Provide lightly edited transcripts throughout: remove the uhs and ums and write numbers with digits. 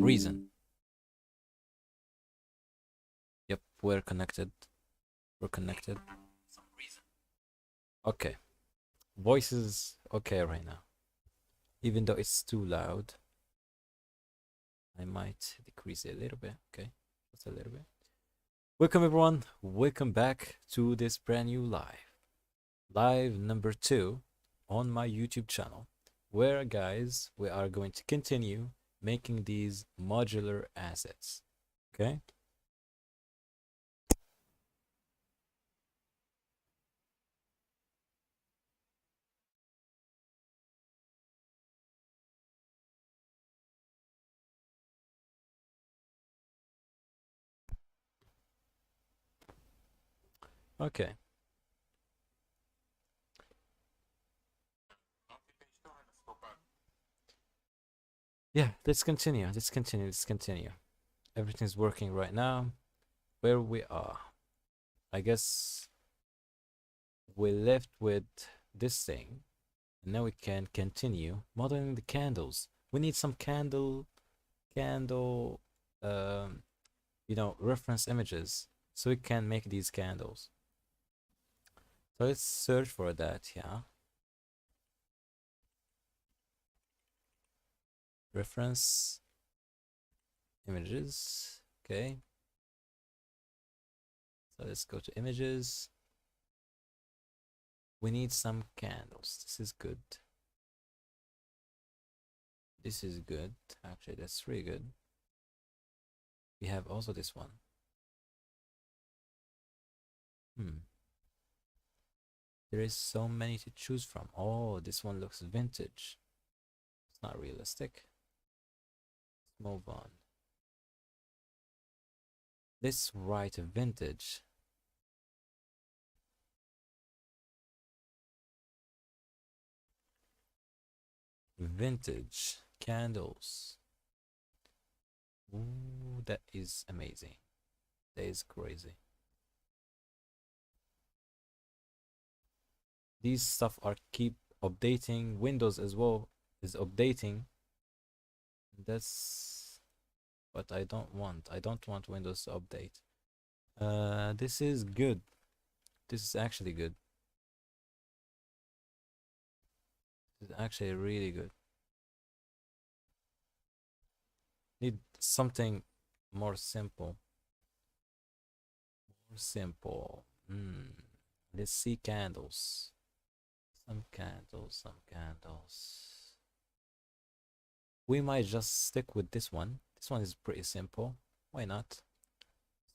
reason. Yep, we're connected. We're connected. Okay. Voice is okay right now. Even though it's too loud. I might decrease it a little bit. Okay. Just a little bit. Welcome everyone. Welcome back to this brand new live. Live number 2 on my YouTube channel. Where guys, we are going to continue making these modular assets. Okay. Okay. Yeah, let's continue. Let's continue. Let's continue. Everything's working right now. Where we are. I guess we left with this thing. And now we can continue modeling the candles. We need some candle, um, reference images so we can make these candles. So let's search for that, yeah. Reference images, okay. So let's go to images. We need some candles. This is good. This is good. Actually, that's really good. We have also this one. There is so many to choose from. Oh, this one looks vintage. It's not realistic. Let's move on. Let's write vintage. Vintage candles. Ooh, that is amazing. That is crazy. These stuff are keep updating. Windows as well is updating. That's what I don't want. I don't want Windows to update. This is good. This is actually good. This is actually really good. Need something more simple. More simple. Let's see candles. Some candles, some candles. We might just stick with this one. This one is pretty simple. Why not?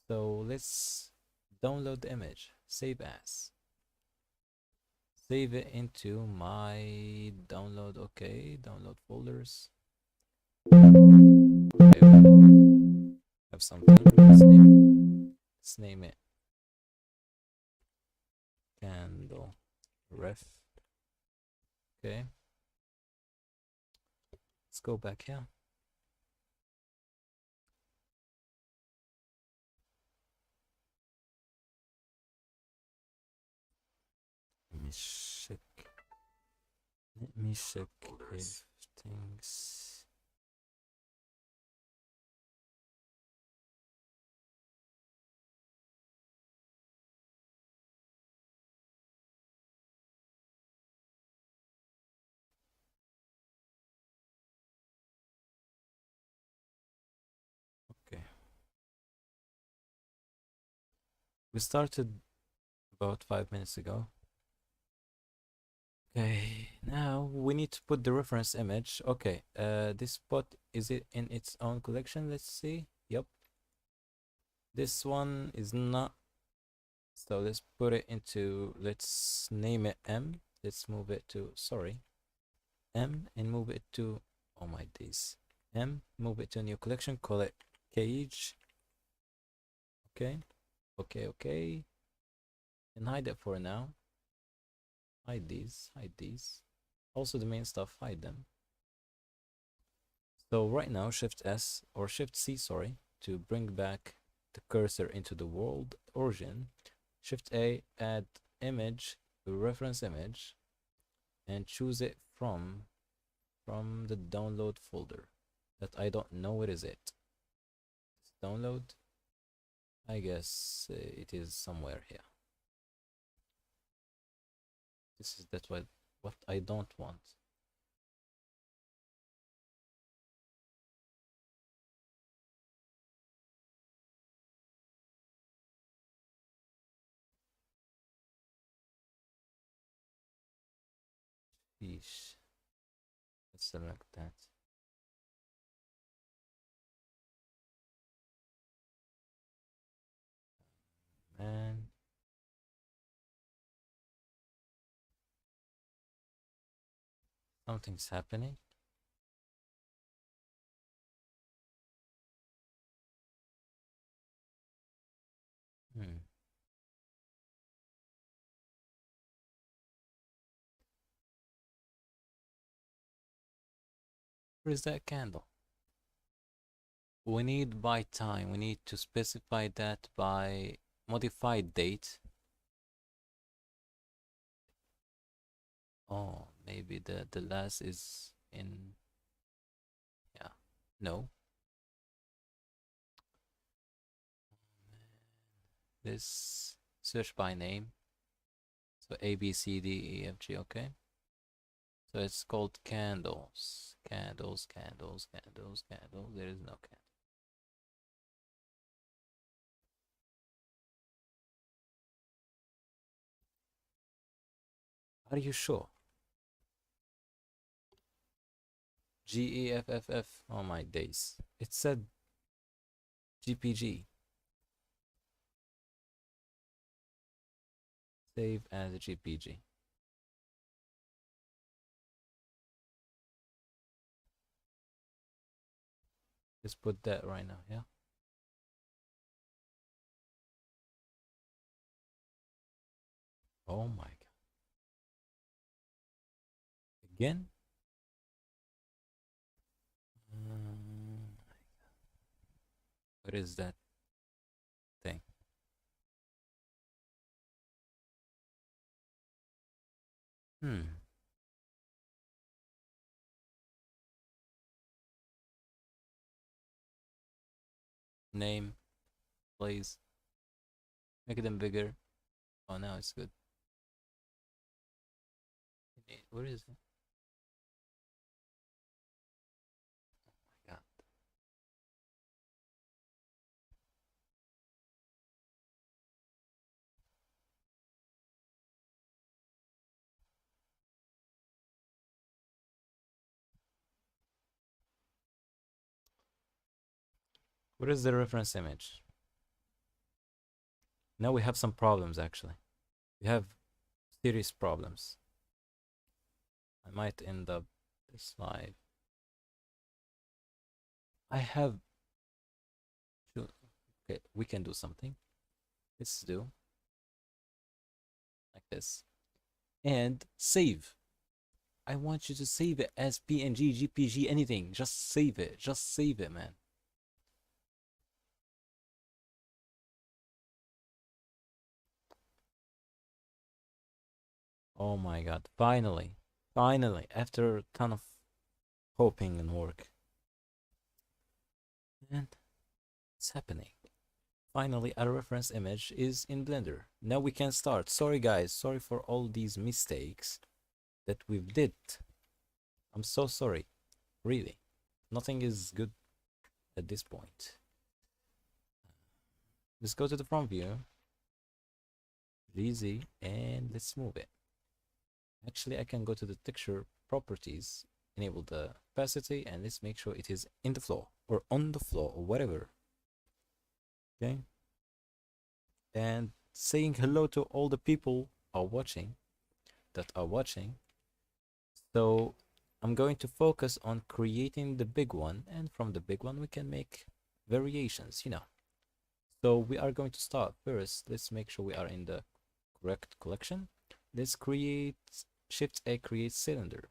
So let's download the image. Save as. Save it into my download. Okay, download folders. Okay, have something. Let's name it candle ref. Okay. Let's go back here. Let me check. Let me check if things. Okay. We started about 5 minutes ago. Okay, now we need to put the reference image. Okay, this spot, is it in its own collection? Let's see. Yep. This one is not. So let's put it into, let's name it M. Let's move it to, sorry, M, and move it to, oh my days. M, move it to a new collection, call it cage. Okay, okay. And hide it for now. Hide these, hide these. Also the main stuff, hide them. So right now, Shift S or Shift C, sorry, to bring back the cursor into the world origin. Shift A, add image, reference image, and choose it from the download folder. that I don't know where is it. Download. I guess it is somewhere here. This is that what I don't want. Yeesh. Let's select that. Man. Something's happening. Hmm. Where is that candle? We need by time. We need to specify that by modified date. Oh, maybe the last is in, yeah. No. This search by name. So A B C D E F G, okay. So it's called candles. Candles, candles, candles, candles. There is no candle. Are you sure? GEFFF. Oh my days. It said GPG. Save as a GPG. Just put that right now, yeah? Oh my god. Again? Mm, what is that thing? Hmm. Name, please. Make them bigger. Oh, now it's good. Where is it? Oh my god. What is the reference image? Now we have some problems actually. We have serious problems. I might end up this live. I have to. Okay, we can do something. Let's do like this and save. I want you to save it as PNG, GPG, anything. Just save it. Just save it, man. Oh my god. Finally. Finally. After a ton of hoping and work. And it's happening. Finally, our reference image is in Blender. Now we can start. Sorry guys. Sorry for all these mistakes that we've did. I'm so sorry. Really. Nothing is good at this point. Let's go to the front view. GZ, and let's move it. Actually, I can go to the texture properties, enable the opacity, and let's make sure it is in the floor or on the floor or whatever. Okay. And saying hello to all the people that are watching. So I'm going to focus on creating the big one, and from the big one we can make variations, you know. So we are going to start first. Let's make sure we are in the correct collection. Let's create Shift A, create cylinder.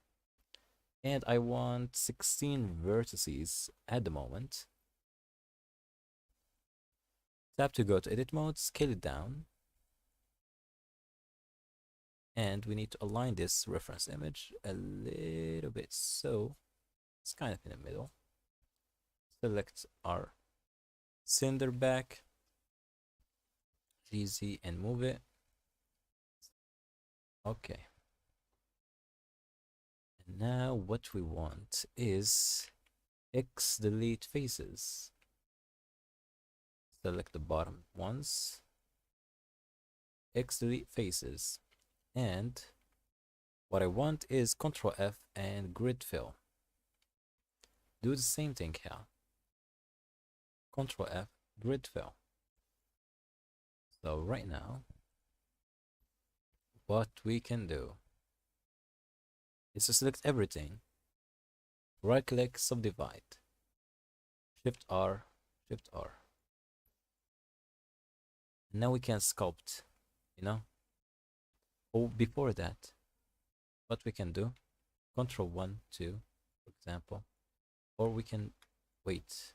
And I want 16 vertices at the moment. Tap to go to edit mode, scale it down. And we need to align this reference image a little bit, so it's kind of in the middle. select our cylinder back, GZ, and move it. Okay. And now what we want is X delete faces. Select the bottom ones, X delete faces, and what I want is Control F and grid fill. Do the same thing here. Control F, grid fill. So right now, what we can do is to select everything, right click, subdivide, Shift R, Shift R. Now we can sculpt, you know. Oh, before that, what we can do, Control 1, 2, for example, or we can wait,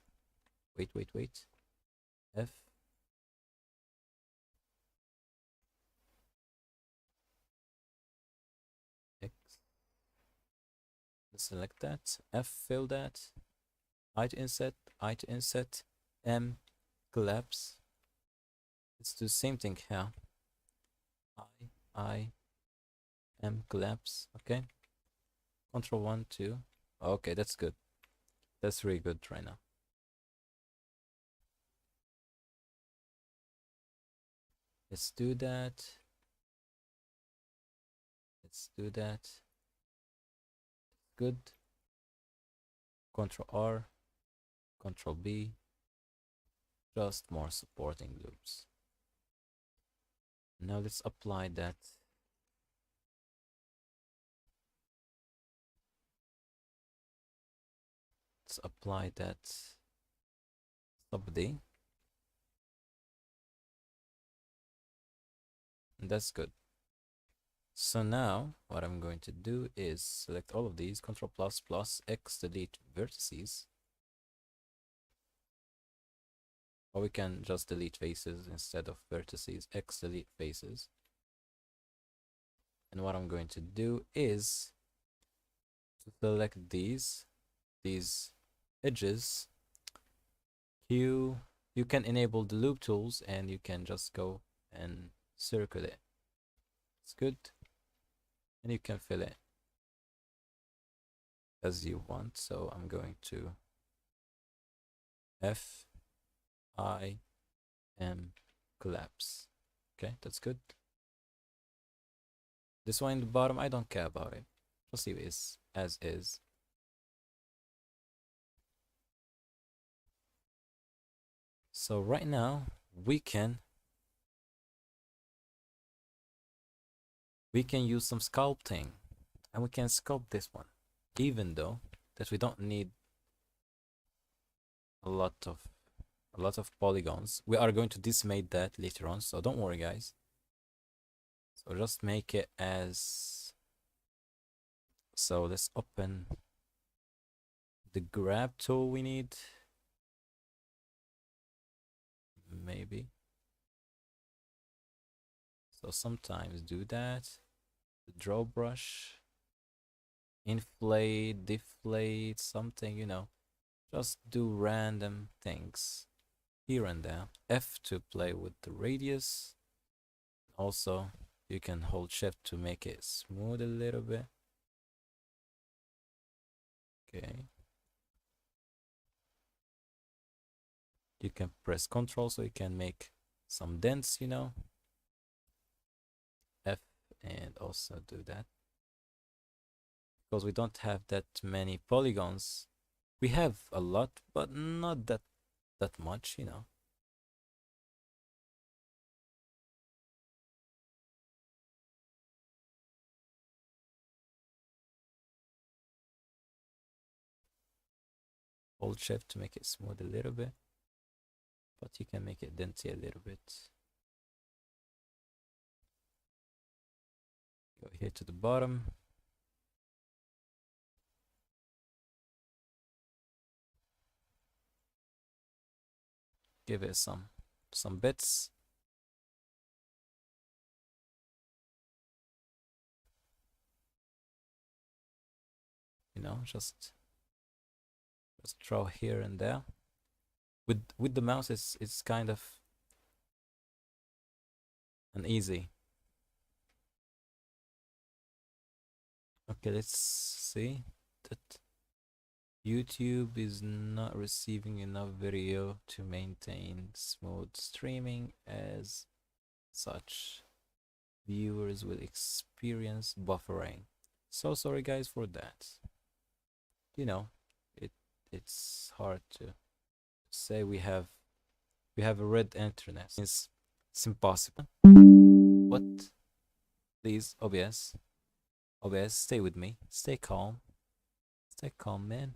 F, X, select that, F, fill that, I to inset, M, collapse. Let's do the same thing here. I, M, collapse, okay. Control 1, 2. Okay, that's good. That's really good right now. Let's do that. Let's do that. Good. Control R, Control B. Just more supporting loops. Now let's apply that. Let's apply that sub D. And that's good. So now what I'm going to do is select all of these, Control plus plus X delete vertices. Or we can just delete faces instead of vertices, X delete faces. And what I'm going to do is to select these edges. You can enable the loop tools and you can just go and circle it. It's good. And you can fill it as you want. So I'm going to F, I, M, collapse. Okay, that's good. This one in the bottom, I don't care about it. Just leave it as is. So right now we can use some sculpting and we can sculpt this one, even though that we don't need a lot of polygons. We are going to decimate that later on, so don't worry guys. So just make it as, so let's open the grab tool we need, maybe. So sometimes do that, the draw brush, inflate, deflate, something, you know, just do random things here and there. F to play with the radius. Also, you can hold shift to make it smooth a little bit. Okay. You can press Control so you can make some dents, you know. F and also do that. Because we don't have that many polygons. We have a lot, but not that much, you know. Hold shift to make it smooth a little bit, but you can make it denty a little bit. Go here to the bottom. Give it some bits. You know, just draw here and there. With the mouse, it's kind of uneasy. Okay, let's see that YouTube is not receiving enough video to maintain smooth streaming. As such, viewers will experience buffering. So sorry guys for that. You know, it it's hard to say we have a red internet. It's impossible. What? Please, OBS, stay with me. Stay calm. Stay calm, man.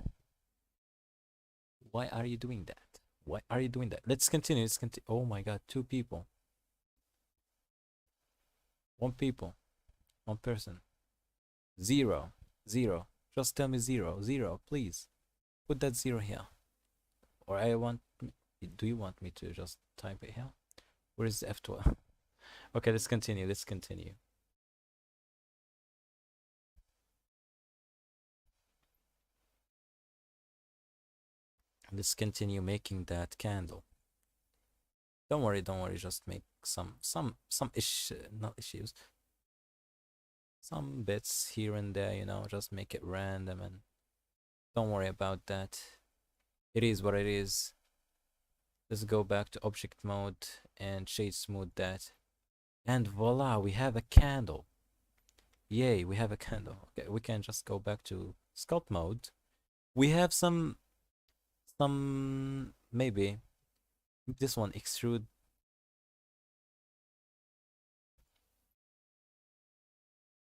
Why are you doing that? Why are you doing that? Let's continue. Let's continue. Oh my god, two people. One people. One person. Zero. Zero. Just tell me zero. Zero, please. Put that zero here. Or do you want me to just type it here? Where is the F12? Okay, let's continue. Let's continue. Let's continue making that candle. Don't worry, just make some not issues. Some bits here and there, you know, just make it random and don't worry about that. It is what it is. Let's go back to object mode and shade smooth that. And voila, we have a candle. Yay, we have a candle. Okay, we can just go back to sculpt mode. We have some maybe this one extrude.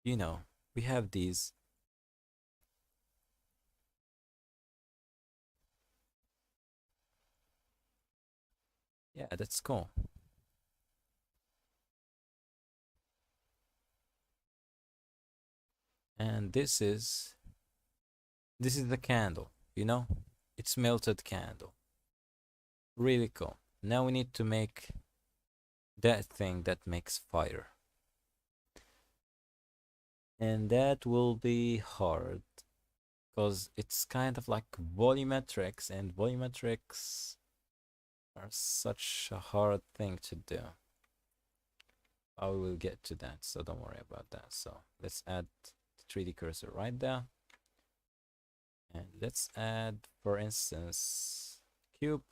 You know, we have these. Yeah, that's cool. And this is the candle, you know? It's melted candle. Really cool. Now we need to make that thing that makes fire. And that will be hard because it's kind of like volumetrics, and volumetrics are such a hard thing to do. I will get to that, so don't worry about that. So let's add the 3D cursor right there. And let's add, for instance, cube.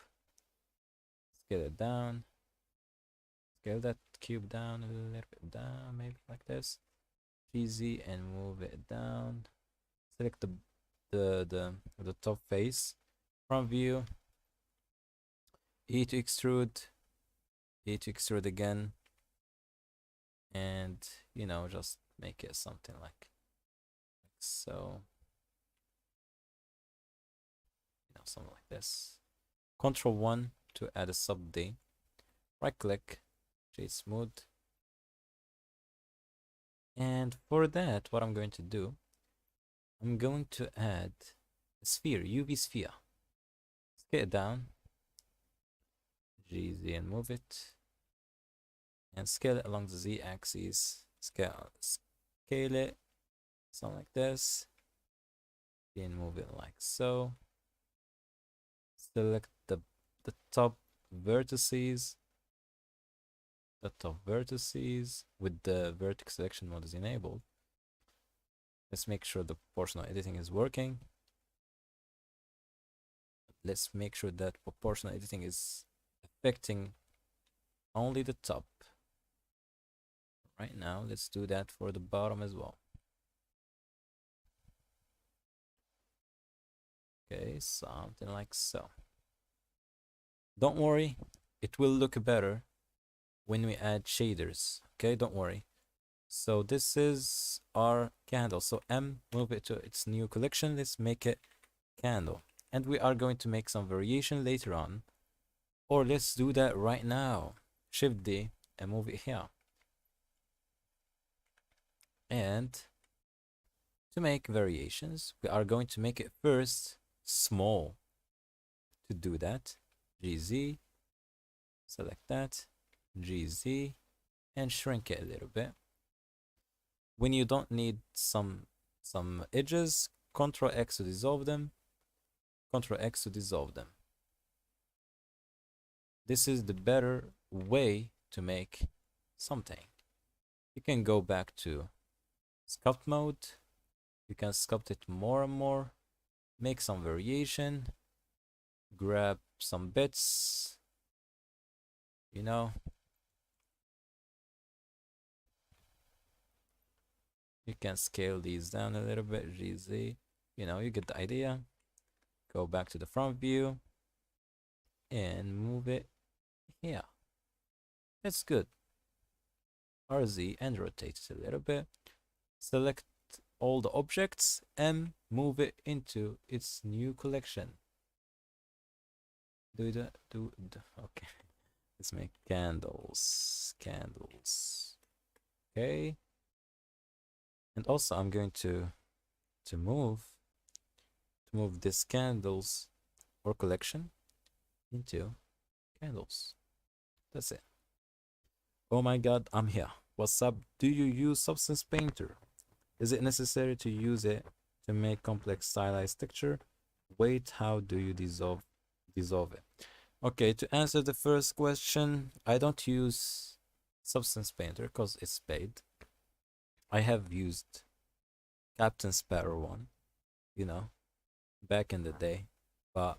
Scale it down. Scale that cube down a little bit down, maybe like this. GZ and move it down. Select the top face from view. E to extrude. E to extrude again. And you know, just make it something like so. You know, something like this. Control 1 to add a sub D. Right click, shade smooth. And for that, what I'm going to do, I'm going to add a sphere, UV sphere. Scale it down, GZ and move it. And scale it along the Z axis. Scale it, something like this. And move it like so. Select the top vertices. The top vertices with the vertex selection mode is enabled. Let's make sure the proportional editing is working. Let's make sure that proportional editing is affecting only the top. Right now, let's do that for the bottom as well. Okay, something like so. Don't worry, it will look better when we add shaders. Okay, don't worry. So this is our candle. So M, move it to its new collection. Let's make it candle. And we are going to make some variation later on. Or let's do that right now. Shift D and move it here. And to make variations, we are going to make it first small. To do that, GZ, select that, GZ, and shrink it a little bit. When you don't need some edges, Ctrl X to dissolve them, Ctrl X to dissolve them. This is the better way to make something. You can go back to sculpt mode. You can sculpt it more and more, make some variation, grab some bits, you know. You can scale these down a little bit, GZ. You know, you get the idea. Go back to the front view and move it here. It's good. RZ and rotate it a little bit. Select all the objects and move it into its new collection. Okay. Let's make candles. Okay. And also I'm going to move this candles or collection into candles. That's it. Oh my god, I'm here. What's up? Do you use Substance Painter? Is it necessary to use it to make complex stylized texture? Wait, how do you dissolve it? Okay, to answer the first question, I don't use Substance Painter because it's paid. I have used Captain Sparrow one, you know, back in the day, but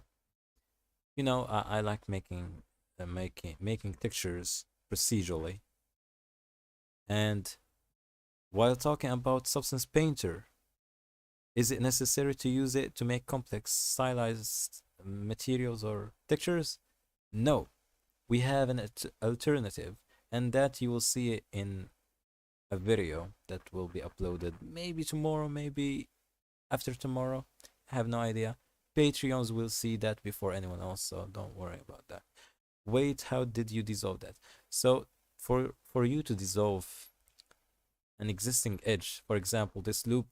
you know, I like making textures procedurally. And while talking about Substance Painter, is it necessary to use it to make complex stylized materials or textures? No, we have an alternative, and that you will see it in a video that will be uploaded maybe tomorrow, maybe after tomorrow. I have no idea. Patreons will see that before anyone else, so don't worry about that. Wait, how did you dissolve that? So for you to dissolve an existing edge, for example, this loop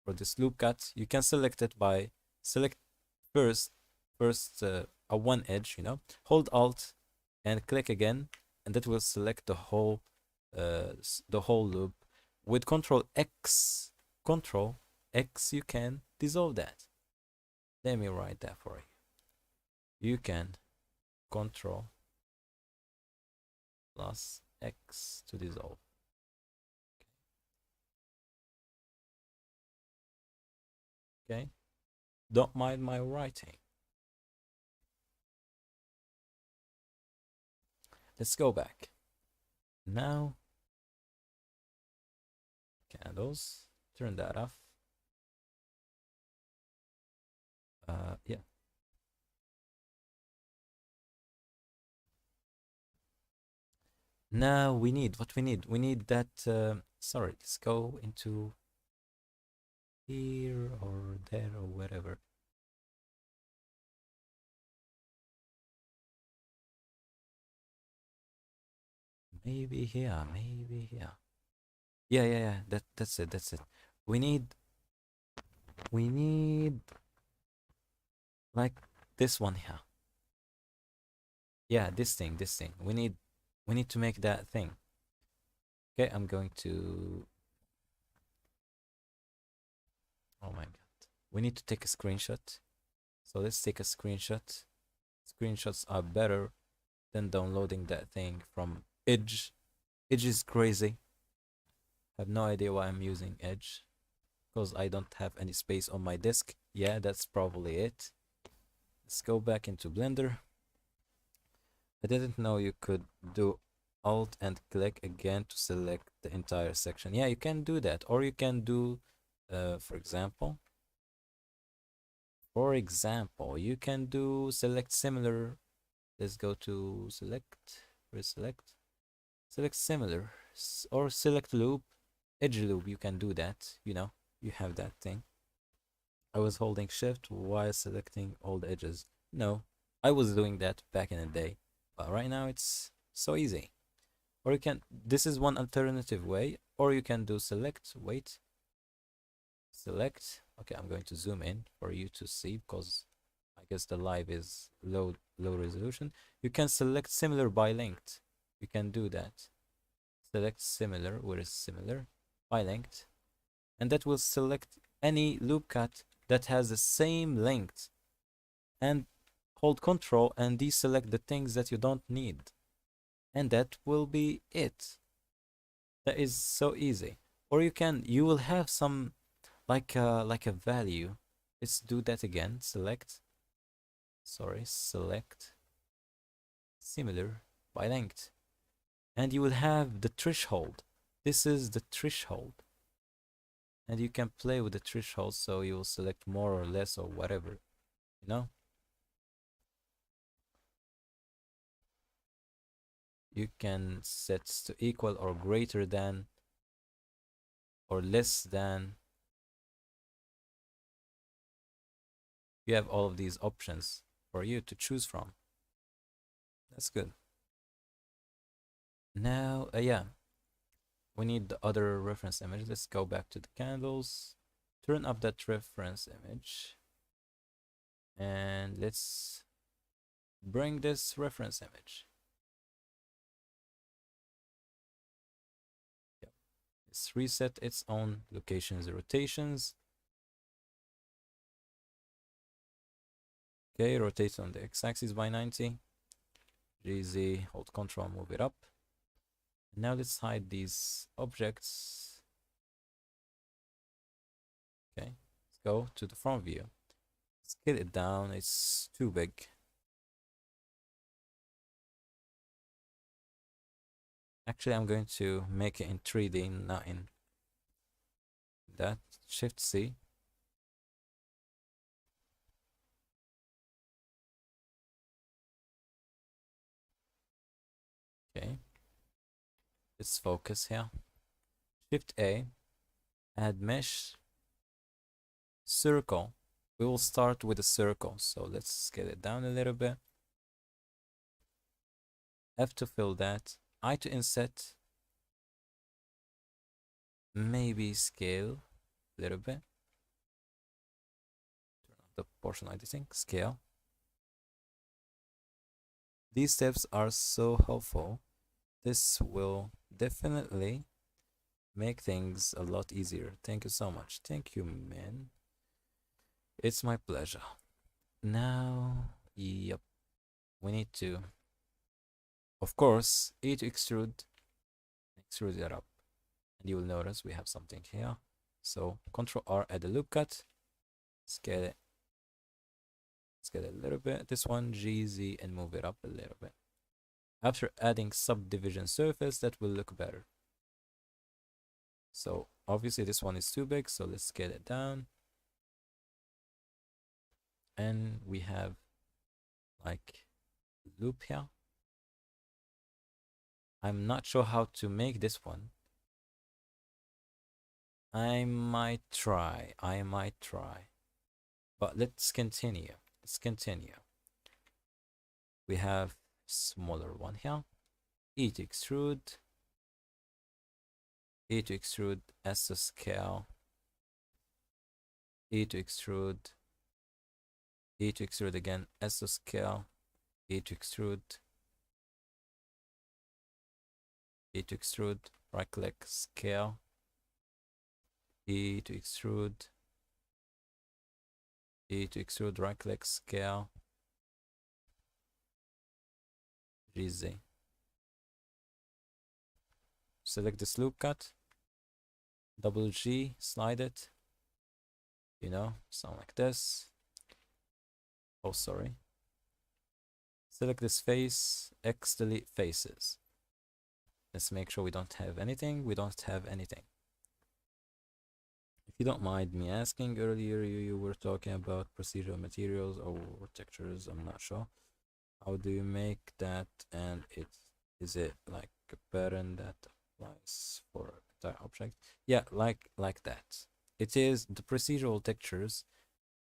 or this loop cut, you can select it by select first a one edge, you know, hold Alt and click again, and that will select the whole loop. With Control X, you can dissolve that. Let me write that for you. You can Control plus X to dissolve. Okay. Don't mind my writing. Let's go back. Now, candles, turn that off. Yeah. Now we need what we need. We need that. Sorry, let's go into here or there or wherever. Maybe here, maybe here. Yeah. That's it. We need like this one here. Yeah, this thing. We need to make that thing. Okay, I'm going to. Oh my god. We need to take a screenshot. So let's take a screenshot. Screenshots are better than downloading that thing from Edge. Edge is crazy. I have no idea why I'm using Edge. Because I don't have any space on my disk. Yeah, that's probably it. Let's go back into Blender. I didn't know you could do Alt and click again to select the entire section. Yeah, you can do that. Or you can do, for example, you can do select similar. Let's go to select, select similar, or select loop, edge loop. You can do that, you know, you have that thing. I was holding shift while selecting all the edges. No, I was doing that back in the day, but right now it's so easy. Or you can, this is one alternative way, or you can do select, select. Okay, I'm going to zoom in for you to see, because I guess the live is low resolution. You can select similar by length. You can do that. Select similar, where is similar, by length, and that will select any loop cut that has the same length, and hold Control and deselect the things that you don't need. And that will be it. That is so easy. Or you will have some like a value. Let's do that again. Select, select similar by length. And you will have the threshold. This is the threshold. And you can play with the threshold, so you will select more or less or whatever, you know? You can set to equal or greater than or less than. You have all of these options for you to choose from. That's good. Now, yeah, we need the other reference image. Let's go back to the candles, turn up that reference image, and let's bring this reference image. Yep. Let's reset its own locations and rotations. Okay, rotate on the x-axis by 90. GZ, hold Control, move it up. Now let's hide these objects. Okay, let's go to the front view. Scale it down, it's too big. Actually, I'm going to make it in 3D, not in that. Shift C. Okay. Let's focus here. Shift A. Add mesh. Circle. We will start with a circle, so let's scale it down a little bit. F to fill that. I to inset. Maybe scale a little bit. Turn on the portion editing. Scale. These steps are so helpful. This will definitely make things a lot easier. Thank you so much. Thank you, man. It's my pleasure. Now, yep, we need to, of course, E to extrude it up. And you will notice we have something here. So Control R, add a loop cut, scale it a little bit. This one, GZ, and move it up a little bit. After adding subdivision surface, that will look better. So obviously this one is too big, so let's scale it down. And we have like loop here. I'm not sure how to make this one. I might try. But let's continue. We have smaller one here. E to extrude. E to extrude, S to scale. E to extrude. E to extrude again, S to scale. E to extrude. E to extrude, right click, scale. E to extrude. E to extrude, right click, scale. GZ. Select this loop cut. Double G, slide it. You know, something like this. Oh, sorry. Select this face, X delete faces. Let's make sure we don't have anything. We don't have anything. If you don't mind me asking, earlier you were talking about procedural materials or textures, I'm not sure. How do you make that, and is it like a pattern that applies for entire object? Yeah, like that. It is the procedural textures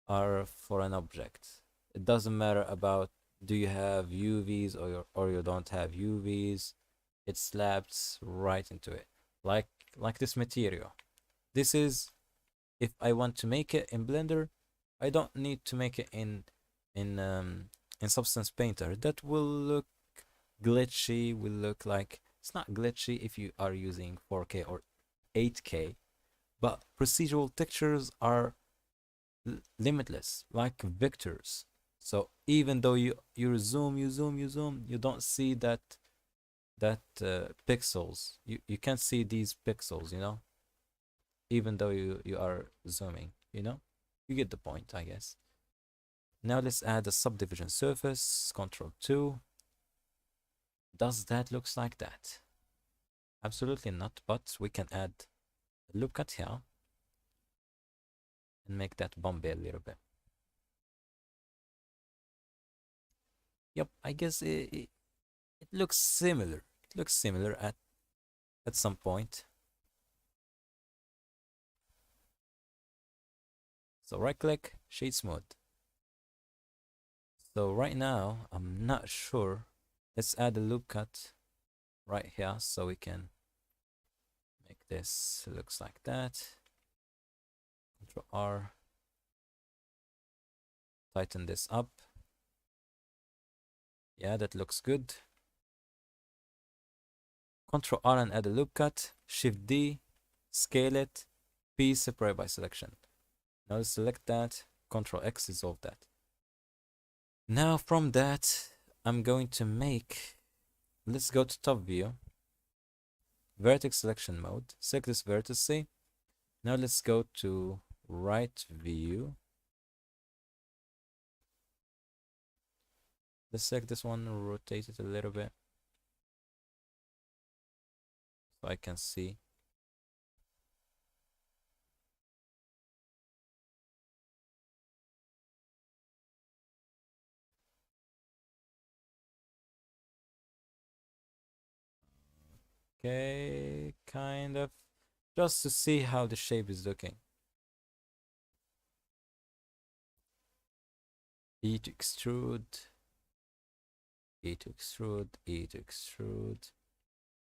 are for an object. It doesn't matter about do you have UVs or you don't have UVs. It slaps right into it. Like this material. This is, if I want to make it in Blender, I don't need to make it in Substance Painter. That will look glitchy, will look like, it's not glitchy if you are using 4K or 8K, but procedural textures are limitless, like vectors. So even though you zoom, you don't see that pixels. You can't see these pixels, you know, even though you are zooming, you know. You get the point, I guess. Now let's add a subdivision surface, Control 2. Does that looks like that? Absolutely not, but we can add a loop cut here and make that bumpy a little bit. Yep, I guess it looks similar. It looks similar at some point. So right click, shade smooth. So right now, I'm not sure. Let's add a loop cut right here so we can make this looks like that. Control R. Tighten this up. Yeah, that looks good. Control R and add a loop cut. Shift D, scale it. P, separate by selection. Now let's select that. Control X, dissolve that. Now from that, I'm going to make, let's go to top view. Vertex selection mode. Select this vertex. Now let's go to right view. Let's select this one, rotate it a little bit so I can see. Okay, kind of, just to see how the shape is looking. E to extrude, E to extrude, E to extrude,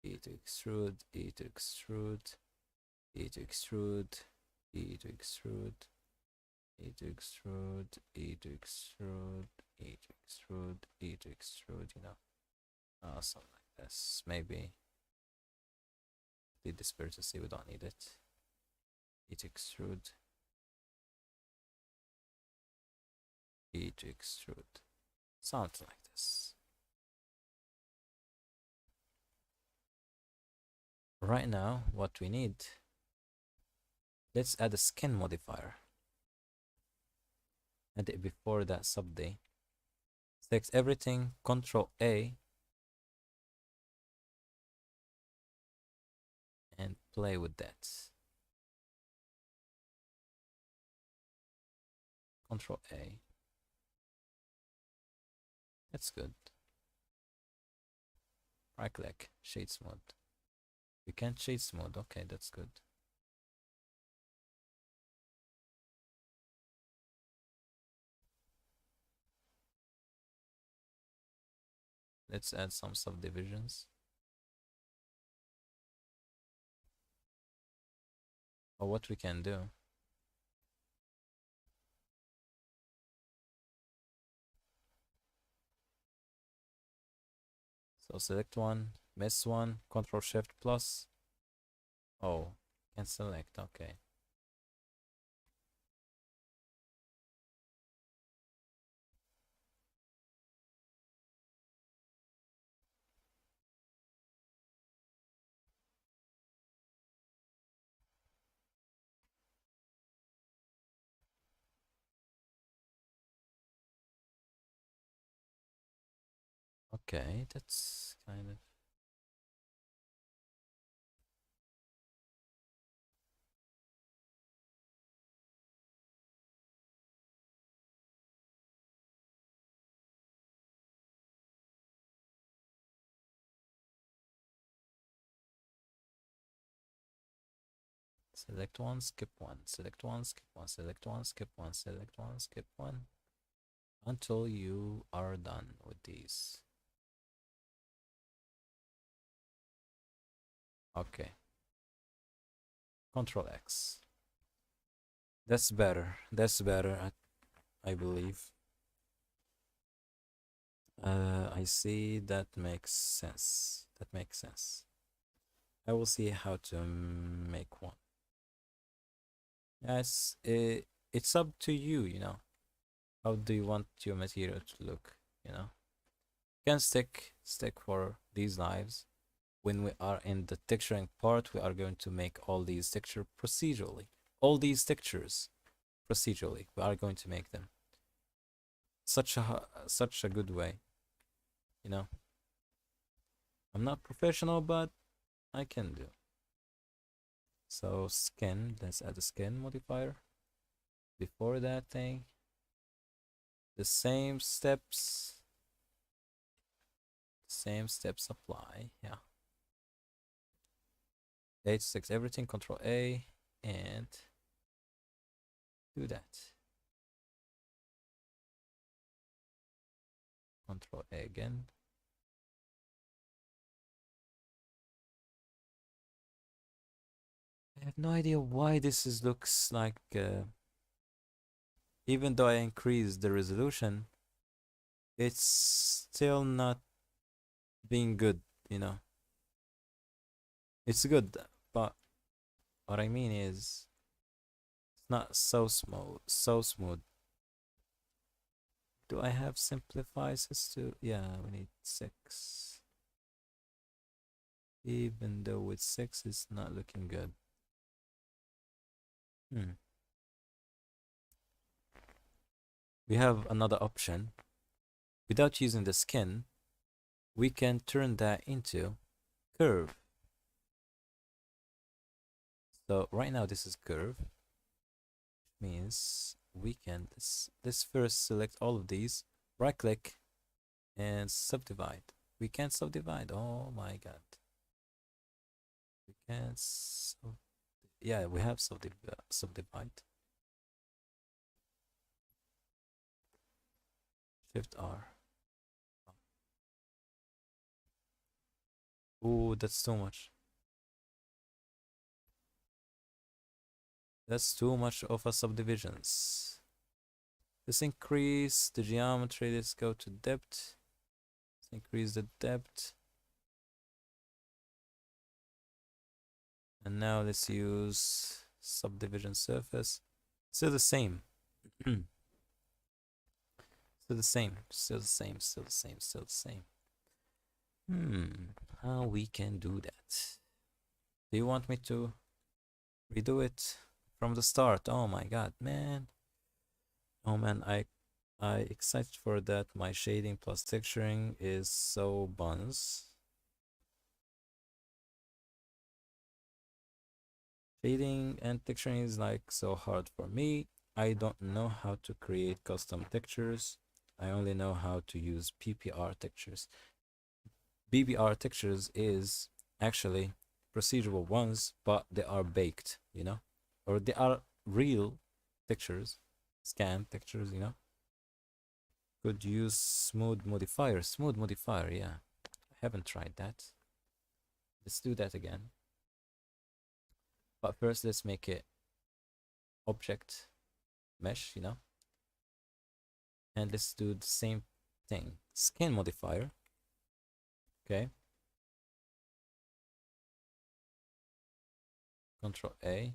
E to extrude, E to extrude, E to extrude, E to extrude, E to extrude, E to extrude, E to extrude, E to extrude, you know. Something like this. Maybe did this vertex, we don't need it. E to extrude, E to extrude. Something like this. Right now, what we need, let's add a skin modifier. Add it before that sub D. Select everything, Control A, and play with that. Control A. That's good. Right click, shade smooth. We can't shade smooth. Okay, that's good. Let's add some subdivisions. Or what we can do. So select one, miss one, Control Shift plus. Oh, can select. Okay. Okay, that's kind of. Select one, skip one, select one, skip one, select one, skip one, select one, skip one, until you are done with these. Okay. Control X. That's better. That's better, I believe. I see. That makes sense. That makes sense. I will see how to make one. Yes, it's up to you, you know. how do you want your material to look, you know? You can stick for these lives. When we are in the texturing part, we are going to make all these texture procedurally. All these textures procedurally. We are going to make them. Such a good way, you know. I'm not professional, but I can do. So skin, let's add a skin modifier. Before that thing, the same steps apply. Yeah. 8, 6, everything, Control A, and do that. Control A again. I have no idea why looks like, even though I increased the resolution, it's still not being good, you know. It's good, but what I mean is it's not so smooth. Do I have simplifies to? Yeah, we need 6. Even though with 6 it's not looking good. We have another option. Without using the skin, we can turn that into curve. So right now this is curve. Means we can let's first select all of these, right click and subdivide. We can't subdivide. Oh my god. We can't yeah, we have subdivide. Shift R. Oh, that's too much. That's too much of a subdivisions. Let's increase the geometry. Let's go to depth. Let's increase the depth. And now let's use subdivision surface. Still the same. Still the same. Still the same. Still the same. Still the same. How we can do that? Do you want me to redo it from the start? Oh my god, man. Oh man, I excited for that. My shading plus texturing is so buns. Shading and texturing is like so hard for me. I don't know how to create custom textures. I only know how to use PBR textures. PBR textures is actually procedural ones, but they are baked, you know, or they are real textures, scan textures, you know. Could use smooth modifier. Smooth modifier, yeah. I haven't tried that. Let's do that again. But first, let's make it object mesh, you know. And let's do the same thing. Skin modifier. Okay. Control A.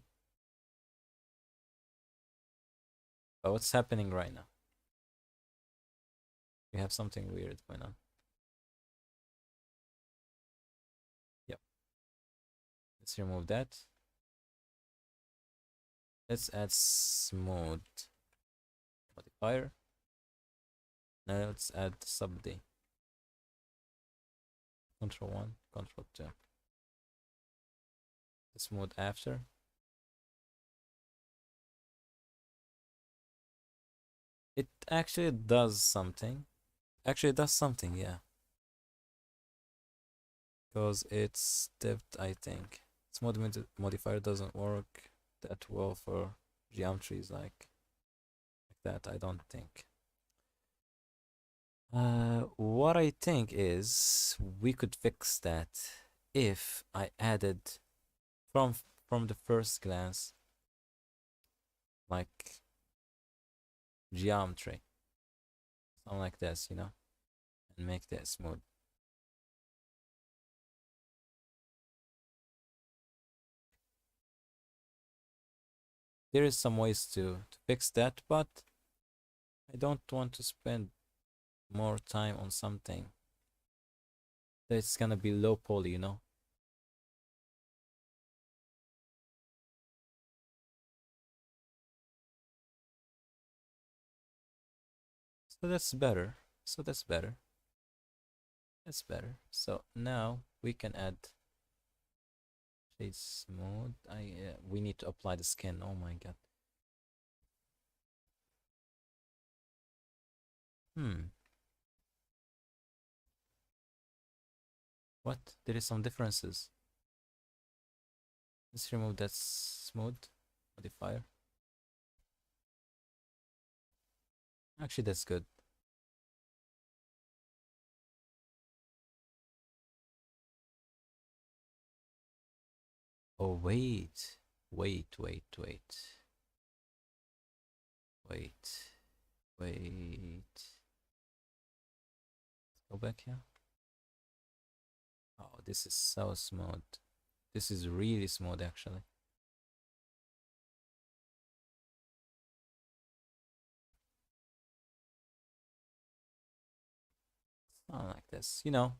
But what's happening right now? We have something weird going on. Yep. Let's remove that. Let's add smooth modifier. Now let's add sub D. Control 1, Control 2. Smooth after. It actually does something. Actually, it does something, yeah. Because it's depth, I think. Smooth modifier doesn't work that well for geometries like that, I don't think. What I think is we could fix that if I added from the first glance like geometry, something like this, you know, and make that smooth. There is some ways to fix that, but I don't want to spend more time on something that's gonna be low poly, you know? So that's better. So that's better. That's better. So now we can add shade smooth. We need to apply the skin. Oh my god. Hmm. What? There is some differences. Let's remove that smooth modifier. Actually, that's good. Oh, wait. Wait, wait, wait. Wait. Wait. Go back here. Oh, this is so smooth. This is really smooth, actually. Not like this. You know,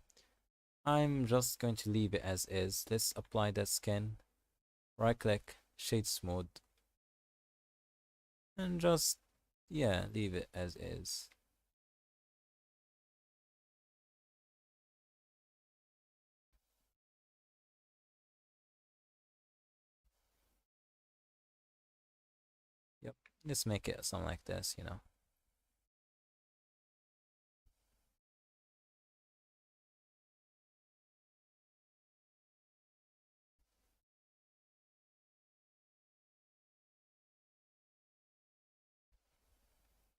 I'm just going to leave it as is. Let's apply that skin. Right click, shade smooth. And just, yeah, leave it as is. Yep, let's make it something like this, you know.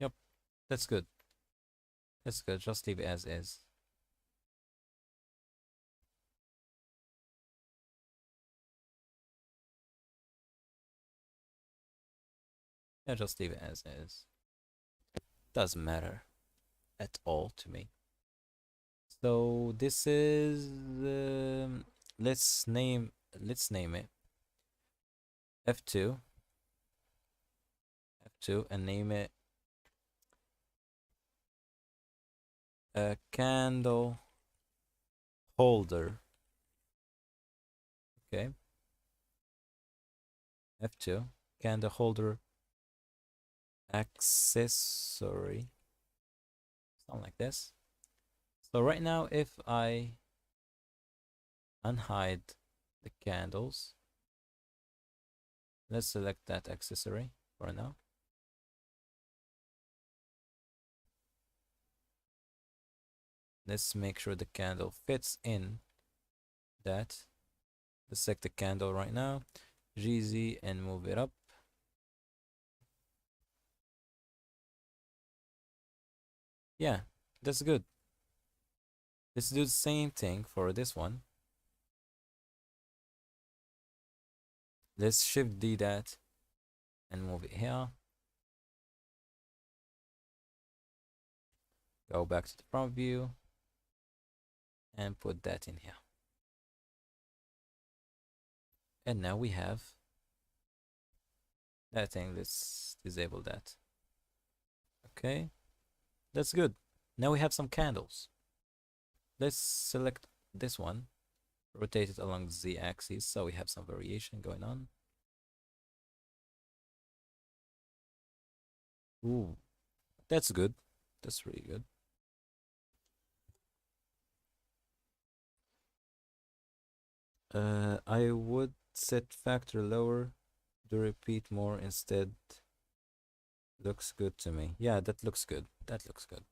Yep, that's good. That's good. Just leave it as is. Yeah, just leave it as is. Doesn't matter at all to me. So this is let's name it F2 F2 and name it a candle holder. Okay, F2 candle holder accessory, something like this. So right now, if I unhide the candles, let's select that accessory for now. Let's make sure the candle fits in that. Let's select the candle right now, GZ, and move it up. Yeah, that's good. Let's do the same thing for this one. Let's shift D that and move it here. Go back to the front view and put that in here. And now we have that thing. Let's disable that. Okay, that's good. Now we have some candles. Let's select this one, rotate it along the Z axis so we have some variation going on. Ooh, that's good. That's really good. I would set factor lower to repeat more instead. Looks good to me. Yeah, that looks good. That looks good.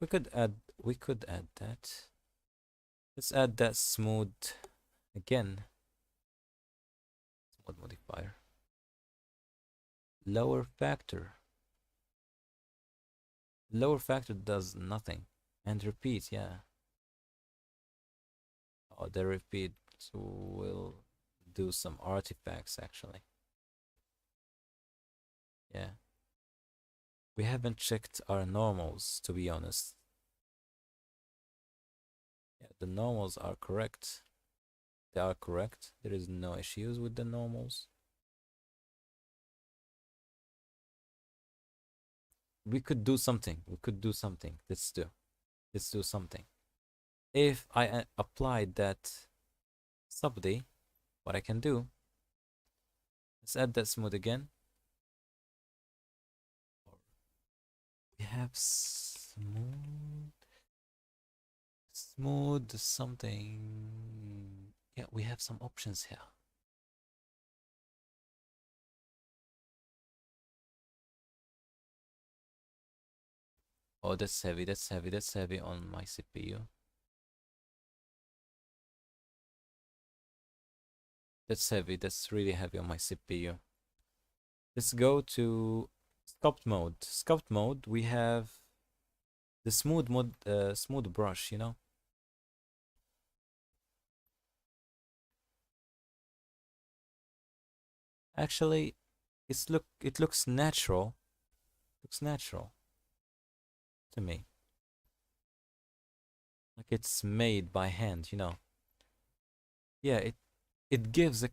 We could add that. Let's add that smooth again. Smooth modifier. Lower factor. Lower factor does nothing. And repeat, yeah. Oh, the repeat will do some artifacts actually. Yeah. We haven't checked our normals, to be honest. Yeah, the normals are correct. They are correct. There is no issues with the normals. we could do something. We could do something. Let's do something. If I applied that subdy, what I can do, let's add that smooth again. We have smooth something. Yeah, we have some options here. Oh, that's heavy, that's heavy, that's heavy on my CPU. That's heavy, that's really heavy on my CPU. Let's go to sculpt mode. Sculpt mode, we have the smooth brush, you know? Actually, it looks natural. Looks natural to me. Like it's made by hand, you know. Yeah, it gives a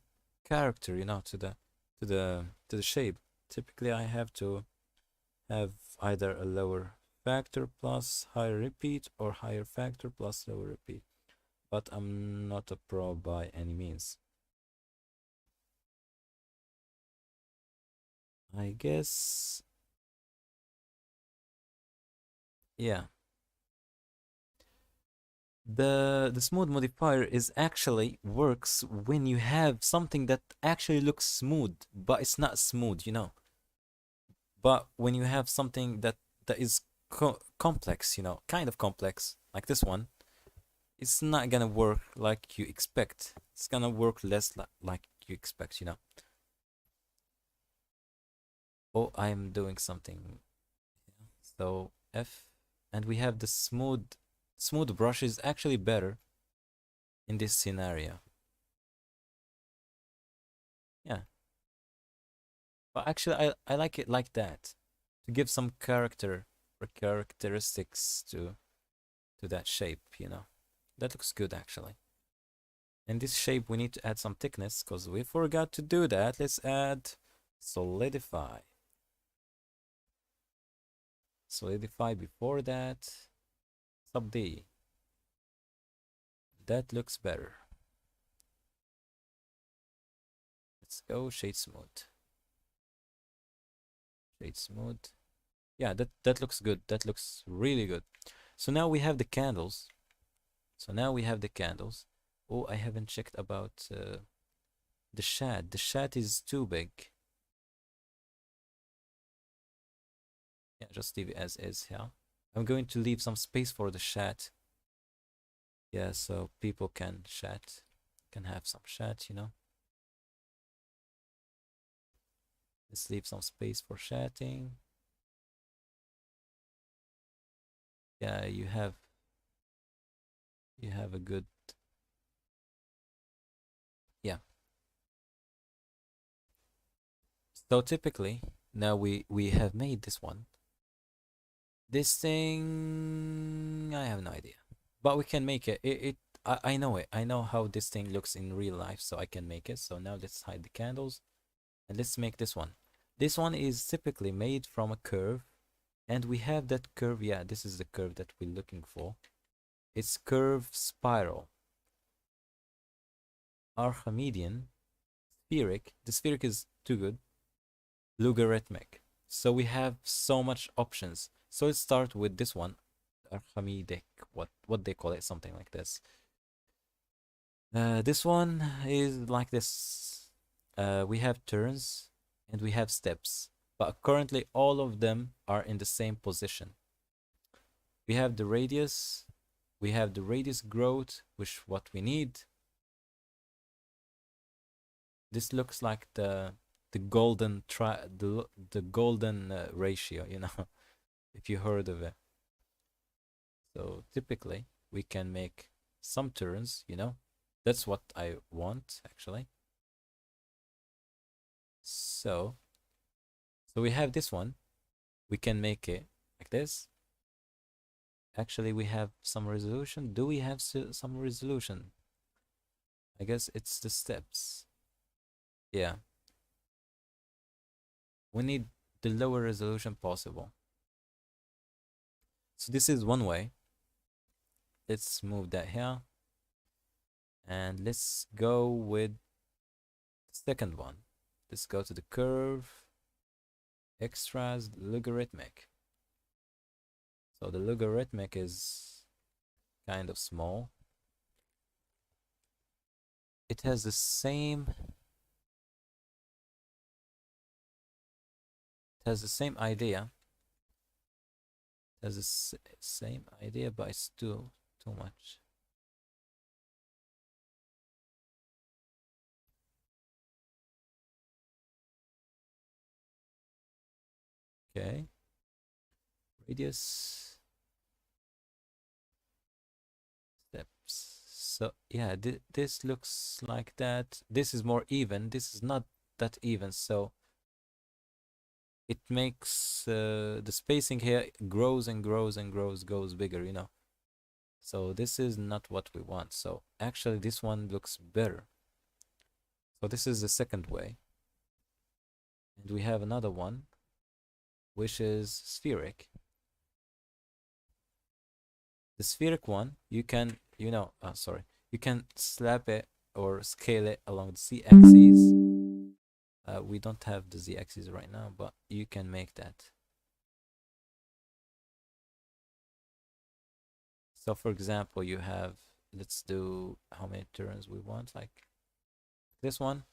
character, you know, to the shape. Typically I have to have either a lower factor plus higher repeat or higher factor plus lower repeat. But I'm not a pro by any means. I guess, yeah. The smooth modifier is actually works when you have something that actually looks smooth, but it's not smooth, you know. But when you have something that is complex, you know, kind of complex, like this one, it's not gonna work like you expect. It's gonna work less like you expect, you know. Oh, I'm doing something. So F, and we have the smooth brush is actually better in this scenario. Yeah, but actually I like it like that to give some character or characteristics to that shape, you know. That looks good actually. In this shape we need to add some thickness because we forgot to do that. Let's add solidify. Solidify before that. Sub D. That looks better. Let's go shade smooth. Shade smooth. Yeah, that looks good. That looks really good. So now we have the candles. Oh, I haven't checked about the shad. The shad is too big. Yeah, just leave it as is here. I'm going to leave some space for the chat. Yeah, so people can chat, can have some chat, you know. Let's leave some space for chatting. Yeah, you have a good, yeah. So typically, now we have made this one. This thing, I have no idea, but we can make it. I know it. I know how this thing looks in real life, so I can make it. So now let's hide the candles and let's make this one. This one is typically made from a curve, and we have that curve. Yeah, this is the curve that we're looking for. It's curve spiral, Archimedean, spheric. The spheric is too good. Logarithmic. So we have so much options. So let's start with this one, Archimedes. What they call it, something like this. This one is like this. We have turns and we have steps, but currently all of them are in the same position. We have the radius. We have the radius growth, which what we need. This looks like the golden the golden ratio, you know, if you heard of it. So typically we can make some turns, you know. That's what I want actually. So we have this one. We can make it like this. Actually, we have some resolution. Do we have some resolution? I guess it's the steps. Yeah. We need the lower resolution possible. So this is one way. Let's move that here. And let's go with the second one. Let's go to the curve, extras, logarithmic. So the logarithmic is kind of small. It has the same idea. It has the same idea, but it's too much. Okay. Radius steps. So yeah, this looks like that. This is more even. This is not that even. So it makes the spacing here grows and grows and grows, goes bigger, you know. So this is not what we want. So actually this one looks better. So this is the second way. And we have another one, which is spheric. The spheric one, you can, you can slap it or scale it along the z-axis. We don't have the z-axis right now, but you can make that. So for example, you have, let's do how many turns we want, like this one.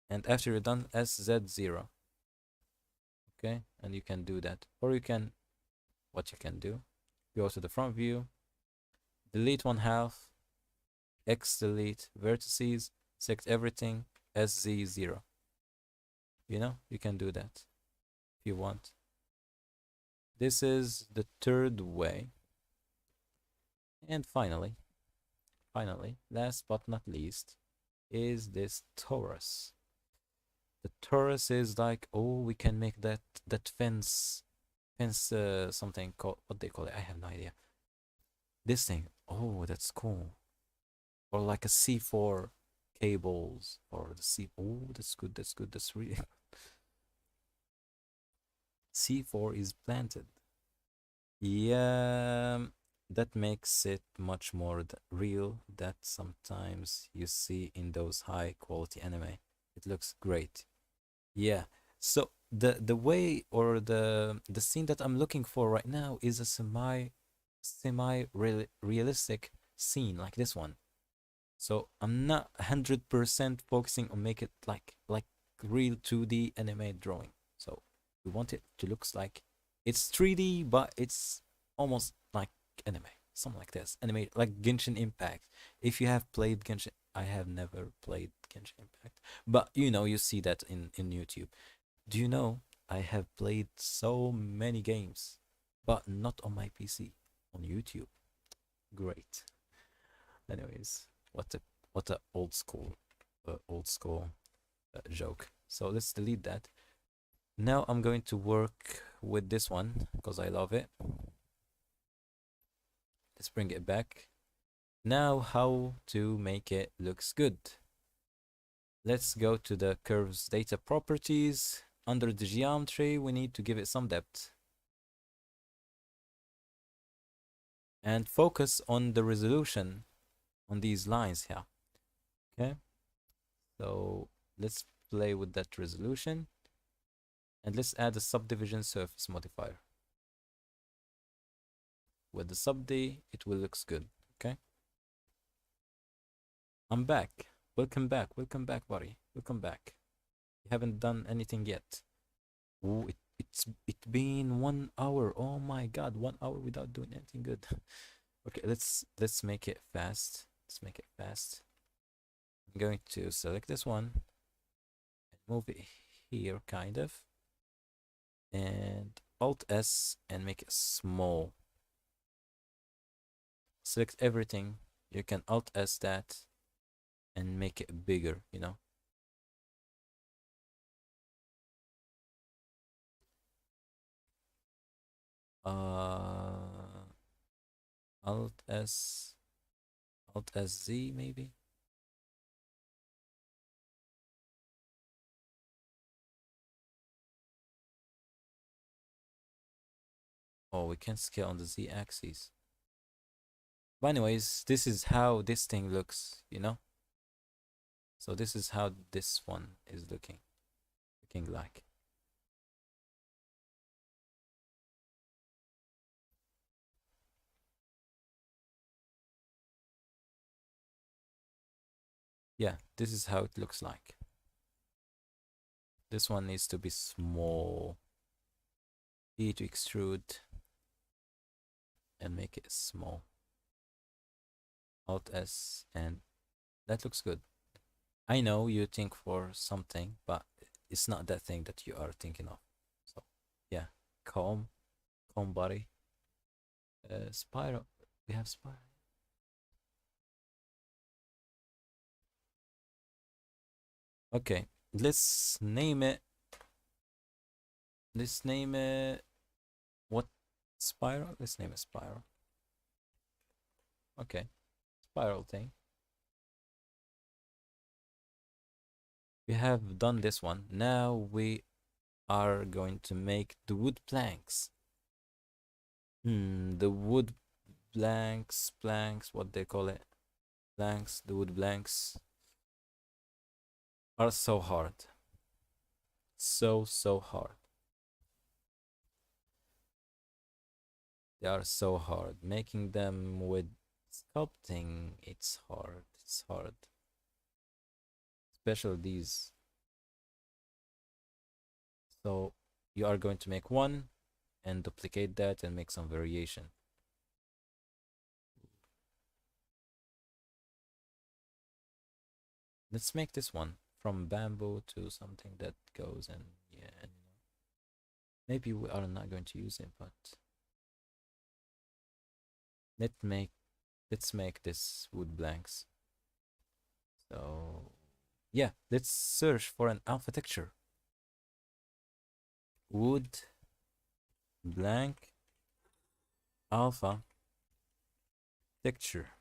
And after you're done, SZ0. Okay, and you can do that. Or you can, what you can do, go to the front view, delete 1/2, X delete vertices, select everything, SZ0. You know, you can do that if you want. This is the third way. And finally, last but not least, is this torus. The torus is like, oh, we can make that fence something called, what they call it, I have no idea. This thing, oh, that's cool. Or like a C4 cables, or the C, oh, that's good, that's really C4 is planted. Yeah, that makes it much more real that sometimes you see in those high quality anime. It looks great. Yeah. So the way, or the scene that I'm looking for right now is a semi realistic scene like this one. So I'm not 100% focusing on make it like real 2D anime drawing. So we want it to looks like it's 3D, but it's almost like anime, something like this. Anime like Genshin Impact. If you have played Genshin, I have never played Genshin Impact, but you know, you see that in YouTube. Do you know I have played so many games, but not on my PC, on YouTube. Great. Anyways, what a old school joke. So let's delete that. Now I'm going to work with this one because I love it. Let's bring it back. Now how to make it looks good. Let's go to the curves data properties. Under the geometry, we need to give it some depth. And focus on the resolution on these lines here. Okay. So let's play with that resolution. And let's add a subdivision surface modifier. With the subd, it will looks good. Okay. I'm back. Welcome back. Welcome back, buddy. Welcome back. You haven't done anything yet. Ooh, it's been 1 hour. Oh my god, 1 hour without doing anything good. Okay, let's make it fast. Let's make it fast. I'm going to select this one and move it here, kind of, and Alt S and make it small. Select everything. You can Alt S that and make it bigger, you know. Alt S, Alt S Z maybe. Oh, we can scale on the z-axis. But anyways, this is how this thing looks, you know? So this is how this one is looking like. Yeah, this is how it looks like. This one needs to be small. E to extrude and make it small. Alt S, and that looks good. I know you think for something, but it's not that thing that you are thinking of. So yeah, comb body, spiral. We have spiral. Okay, let's name it. Let's name it what spiral? Let's name it spiral. Okay, spiral thing. We have done this one. Now we are going to make the wood planks. The wood planks, what they call it? Planks, the wood planks are so hard. So hard. They are so hard. Making them with sculpting, it's hard. It's hard. Especially these. So you are going to make one and duplicate that and make some variation. Let's make this one from bamboo to something that goes, and yeah, maybe we are not going to use it, but let's make this wood blanks. So yeah, let's search for an alpha texture. Wood blank alpha texture.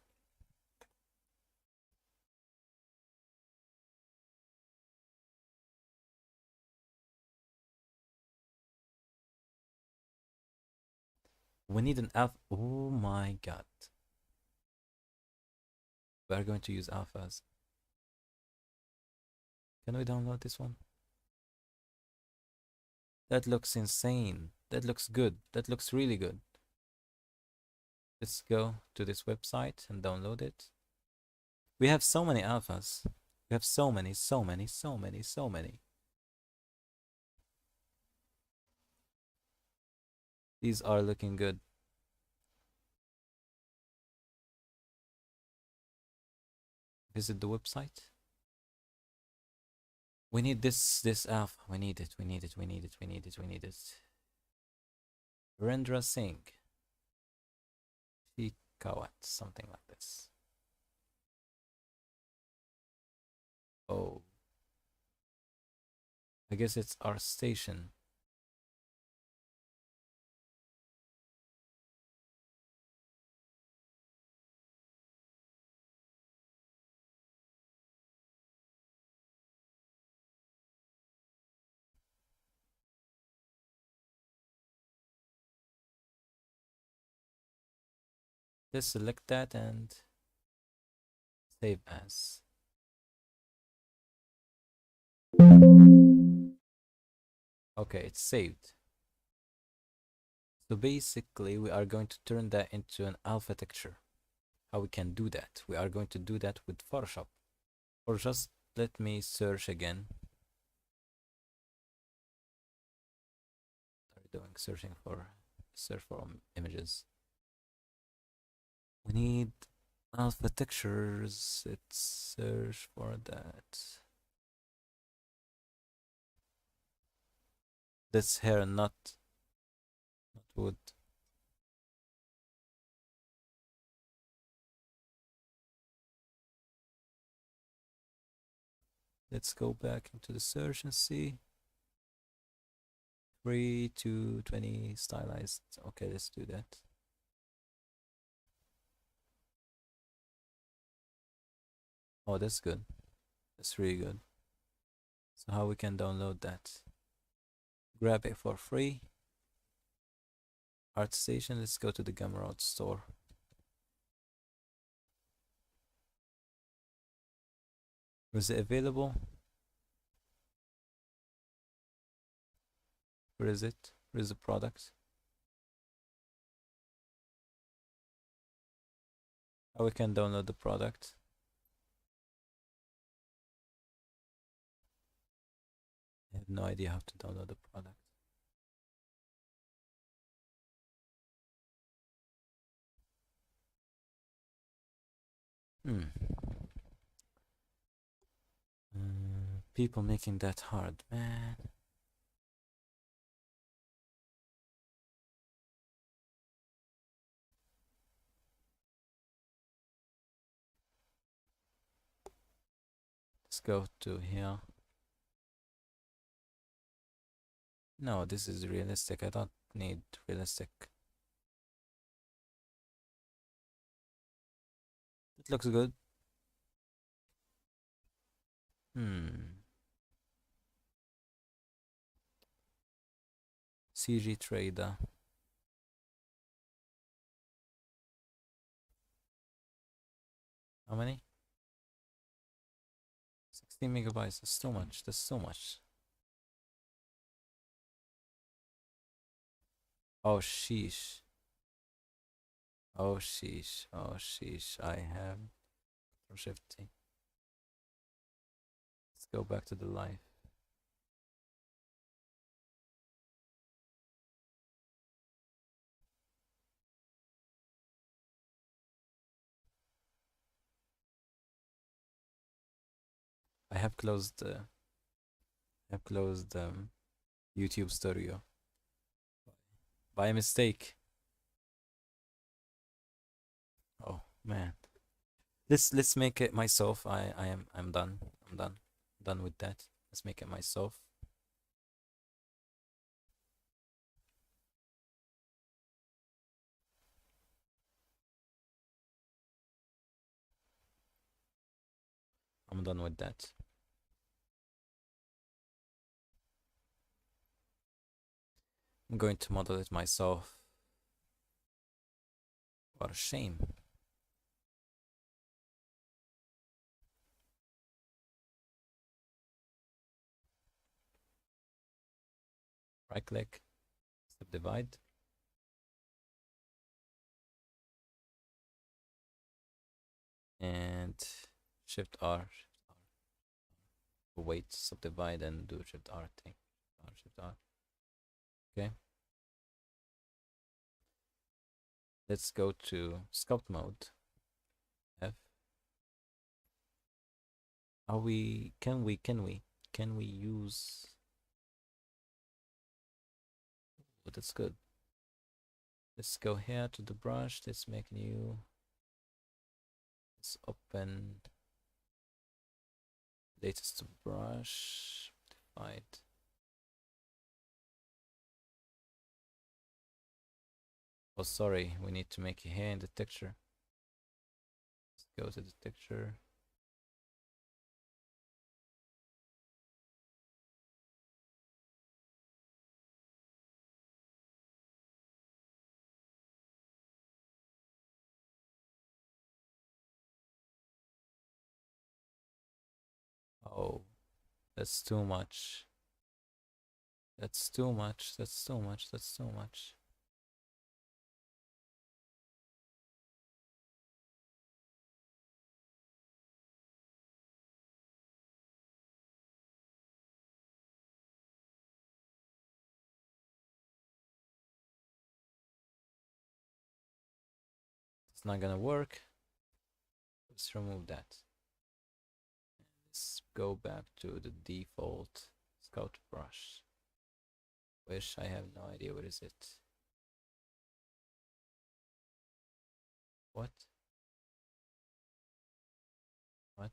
We need an alpha. Oh my god. We are going to use alphas. Can we download this one? That looks insane. That looks good. That looks really good. Let's go to this website and download it. We have so many alphas. We have so many. These are looking good. Visit the website. We need this alpha. We need it. Rendra Singh. Shikawat. Something like this. Oh. I guess it's our station. Let's select that and save as. Okay, it's saved. So basically, we are going to turn that into an alpha texture. How we can do that? We are going to do that with Photoshop. Or just let me search again. What are we doing? Search for images. We need alpha textures. Let's search for that. This hair, not wood. Let's go back into the search and see. 3 to 20 stylized. Okay, let's do that. Oh, that's good. That's really good. So how we can download that? Grab it for free. ArtStation. Let's go to the Gumroad store. Was it available? Where is it? Where is the product? How we can download the product? I have no idea how to download the product. People making that hard, man. Let's go to here. No, this is realistic. I don't need realistic. It looks good. CG Trader. How many? 16 megabytes. That's too much. That's too much. Oh, sheesh. Oh, sheesh. Oh, sheesh. I have shifting. Let's go back to the live. I have closed YouTube Studio by mistake. Oh man. Let's make it myself. I'm done. I'm done with that. Let's make it myself. I'm done with that. I'm going to model it myself. What a shame. Right click, subdivide. And Shift R. Wait, subdivide and do Shift R thing. Shift R. Okay. Let's go to sculpt mode. F. Are we? Can we use? Oh, that's good. Let's go here to the brush. Let's make new. Let's open latest brush. Divide. Oh, sorry. We need to make it here in the texture. Let's go to the texture. Oh, that's too much. That's too much. That's too much. That's too much. It's not gonna work. Let's remove that. Let's go back to the default scout brush. Wish I have no idea what is it. What? What?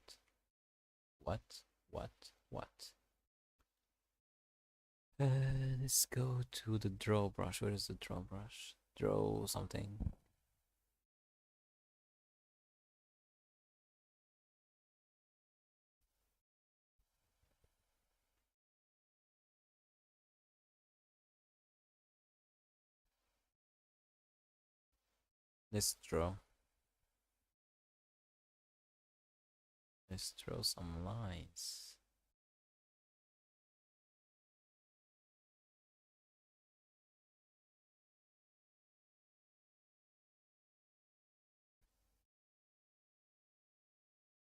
What? What? What? Let's go to the draw brush. Where is the draw brush? Draw something. Let's draw. Let's draw some lines.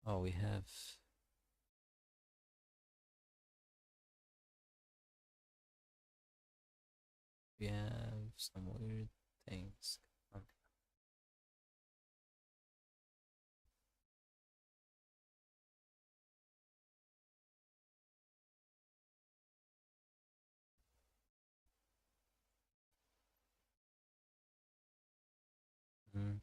Oh, we have some weird things. Mm.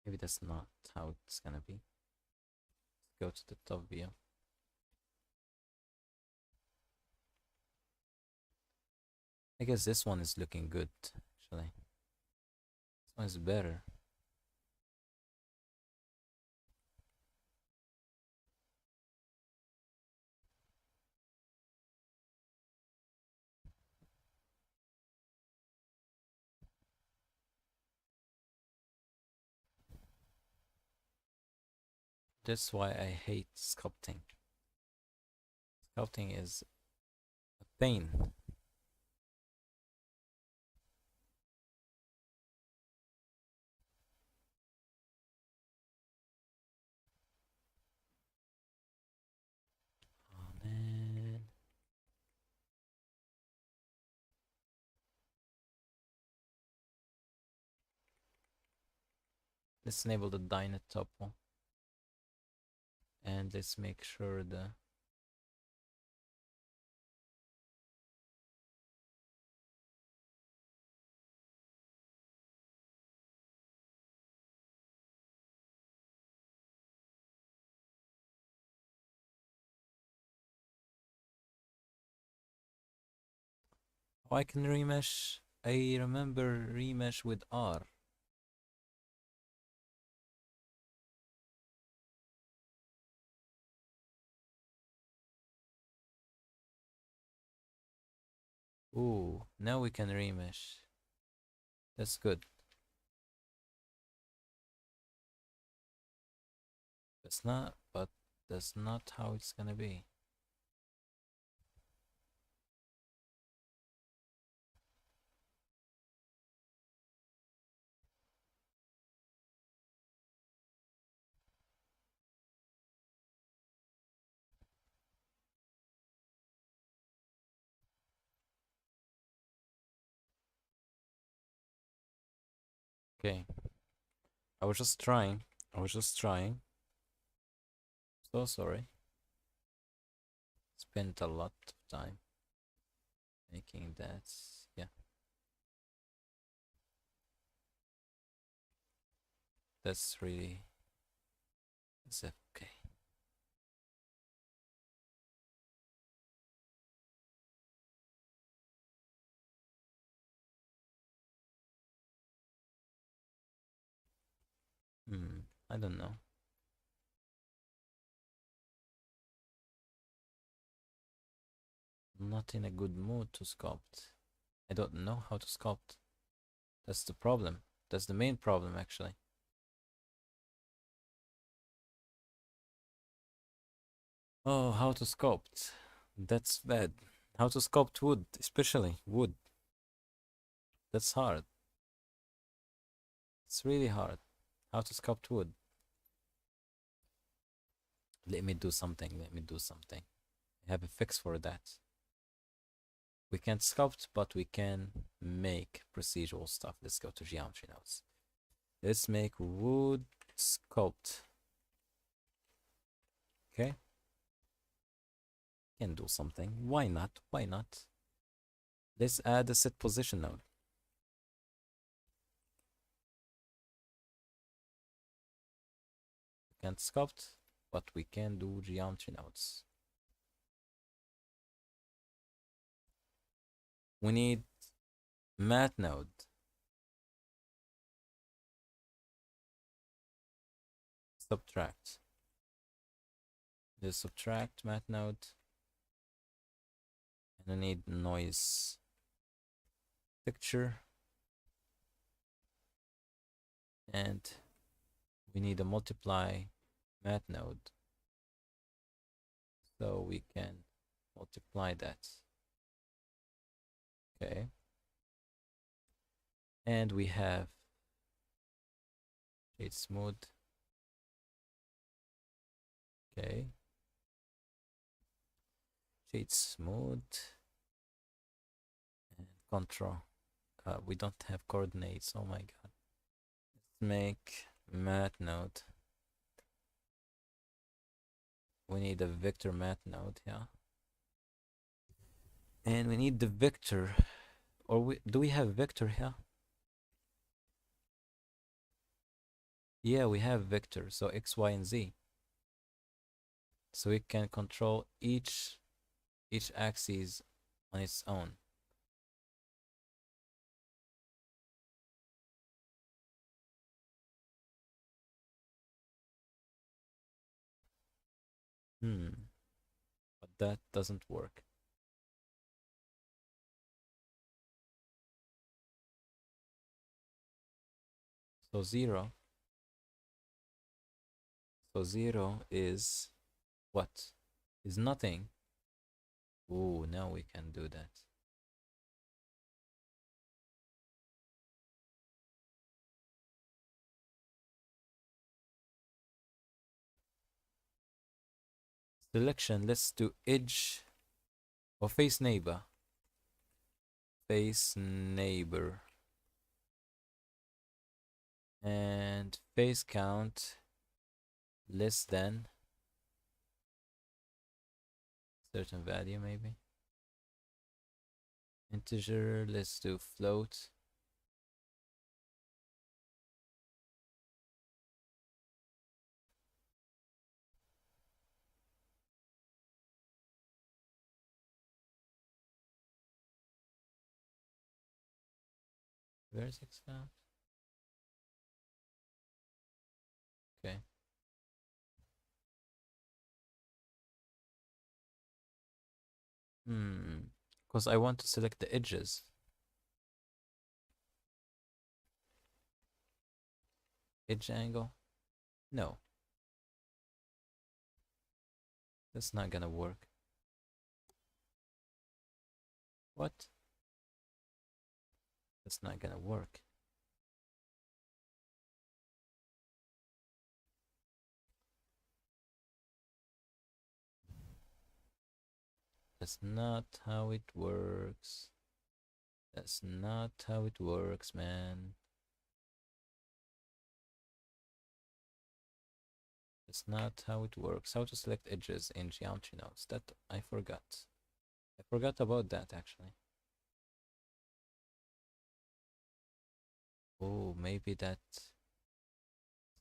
Maybe that's not how it's gonna be. Let's go to the top view. I guess this one is looking good, actually. This one is better. That's why I hate sculpting. Sculpting is a pain. Oh man. Let's enable the Dyna topo. And let's make sure the oh, I can remesh. I remember remesh with R. Ooh, now we can remesh. That's good. It's not, but that's not how it's gonna be. Okay. I was just trying. I was just trying. So sorry. Spent a lot of time making that. Yeah. That's really that's okay. I don't know. I'm not in a good mood to sculpt. I don't know how to sculpt. That's the problem. That's the main problem, actually. Oh, how to sculpt. That's bad. How to sculpt wood, especially wood. That's hard. It's really hard. How to sculpt wood. Let me do something. Let me do something. I have a fix for that. We can't sculpt, but we can make procedural stuff. Let's go to geometry nodes. Let's make wood sculpt. Okay. Can do something. Why not? Why not? Let's add a set position node. We can't sculpt, but we can do geometry nodes. We need Math node. Subtract. Just subtract math node. And I need noise picture. And we need a multiply math node. So we can multiply that. Okay. And we have shade smooth. Okay. Shade smooth. And control. We don't have coordinates. Oh my god. Let's make math node. We need a vector math node, yeah. And we need the vector. Or do we have vector here? Yeah, we have vector. So x, y, and z. So we can control each axis on its own. But that doesn't work. So 0. So 0 is what? Is nothing. Ooh, now we can do that. Selection, let's do edge or face neighbor. Face neighbor. And face count less than certain value, maybe. Integer, let's do float. Vertex count. Okay. Because I want to select the edges. Edge angle? No. That's not gonna work. What? That's not gonna work. That's not how it works. That's not how it works, man. That's not how it works. How to select edges in geometry nodes. That I forgot. I forgot about that actually. Oh, maybe that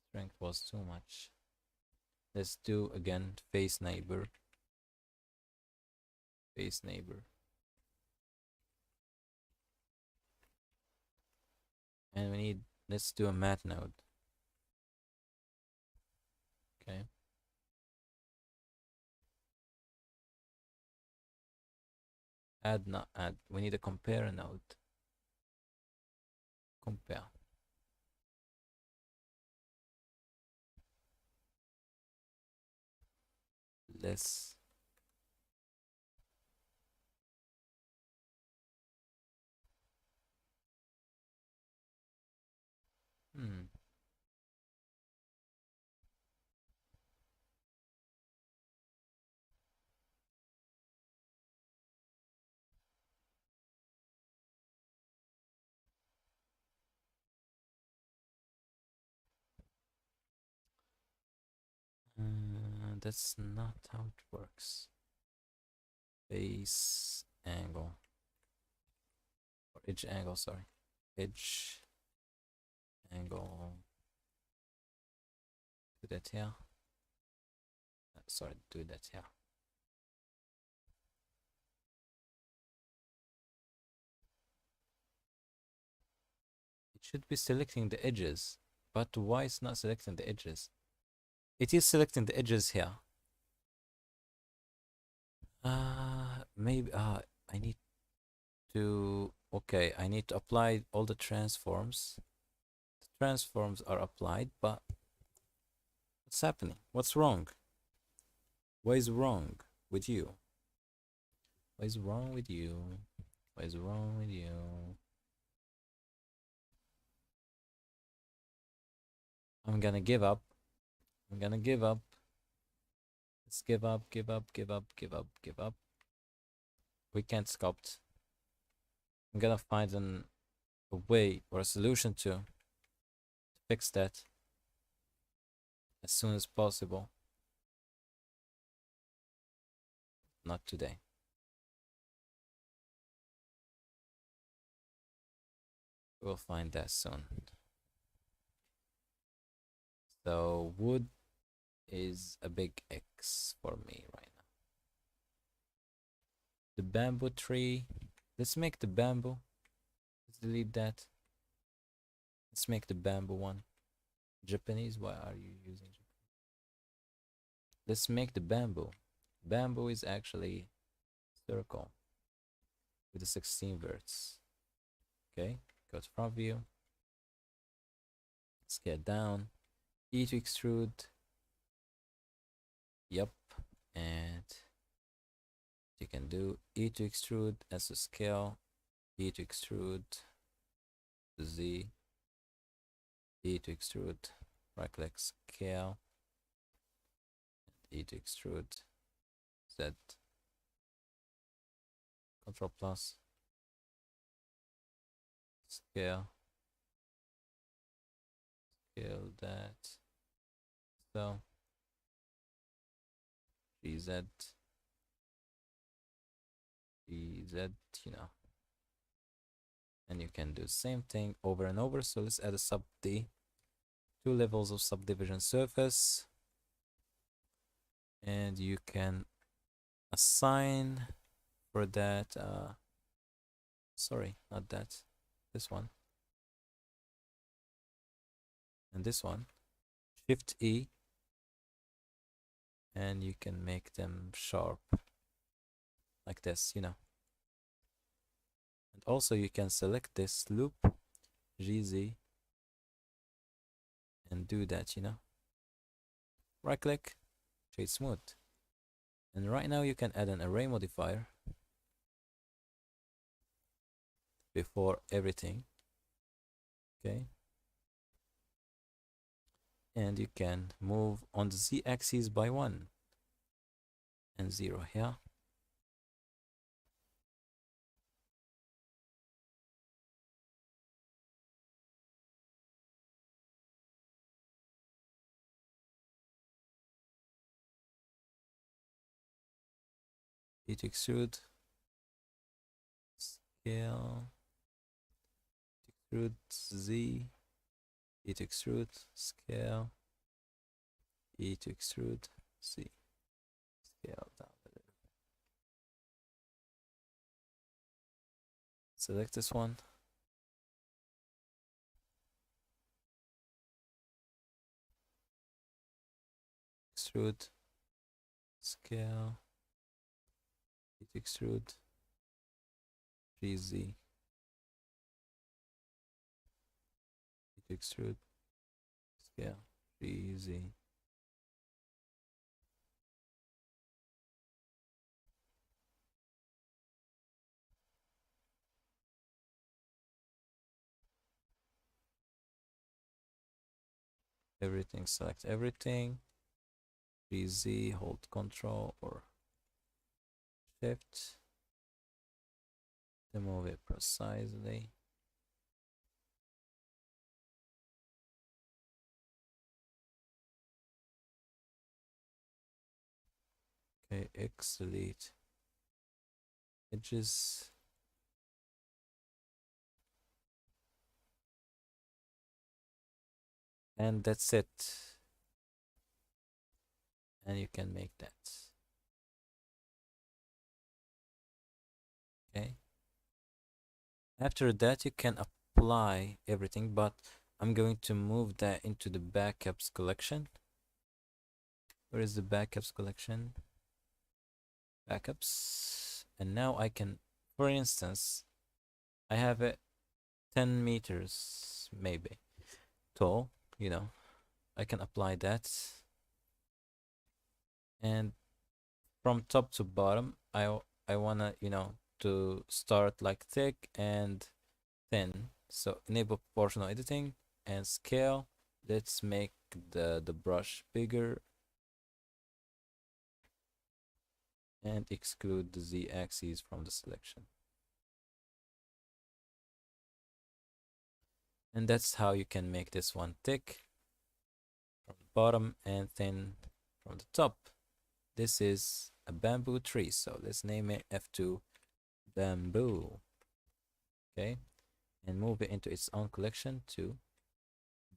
strength was too much. Let's do again face neighbor. Face neighbor. And we need, let's do a math node. Okay. Add, not add. We need a compare node. Compare. Less. Hmm. That's not how it works. Face angle. Or edge angle, sorry. Edge angle. Do that here. Sorry, do that here. should be selecting the edges, but why it's not selecting the edges? It is selecting the edges here. Maybe I need to, okay, I need to apply all the transforms. The transforms are applied, but what's happening? What's wrong? What is wrong with you? What is wrong with you? What is wrong with you? I'm gonna give up. I'm gonna give up. Let's give up, give up, give up, give up, give up. We can't sculpt. I'm gonna find a way or a solution to fix that as soon as possible. Not today. We'll find that soon. So wood is a big X for me right now. The bamboo tree. Let's make the bamboo. Let's delete that. Let's make the bamboo one. Japanese, why are you using Japanese? Let's make the bamboo. Bamboo is actually circle with the 16 verts. Okay, go to front view. Let's get down. E to extrude. Yep, and you can do E to extrude as a scale, E to extrude Z, E to extrude, right click scale, and E to extrude Z, Control plus, scale that, so GZ, you know, and you can do the same thing over and over. So let's add a sub D, 2 levels of subdivision surface, and you can assign for that, sorry, not that, this one, and this one, Shift E, and you can make them sharp like this, you know. And also you can select this loop, GZ, and do that, you know. Right click, shade smooth. And right now you can add an array modifier before everything. Okay. And you can move on the Z axis by 1 and 0 here. E to extrude, scale, extrude Z, E to extrude, scale, E to extrude, Z, scale down a little. Select this one. Extrude, scale, E to extrude, GZ, E to extrude, scale, GZ. Everything, select everything. GZ, hold Control or Shift to move it precisely. Okay, X delete edges. And that's it. And you can make that. Okay. After that, you can apply everything, but I'm going to move that into the backups collection. Where is the backups collection? Backups. And now I can, for instance, I have it 10 meters maybe tall, you know. I can apply that. And from top to bottom, I wanna, you know, to start like thick and thin. So enable proportional editing and scale. Let's make the brush bigger and exclude the z-axis from the selection. And that's how you can make this one thick from the bottom and thin from the top. This is a bamboo tree, so let's name it F2 bamboo. Okay, and move it into its own collection to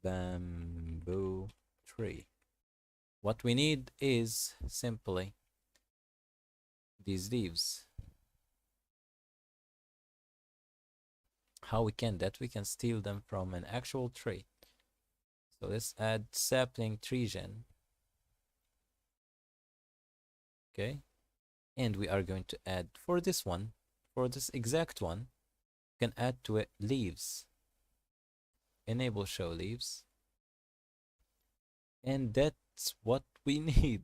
bamboo tree. What we need is simply these leaves. How we can that? We can steal them from an actual tree. So let's add sapling tree gen. Okay, and we are going to add for this one, for this exact one, we can add to it leaves. Enable show leaves, and that's what we need.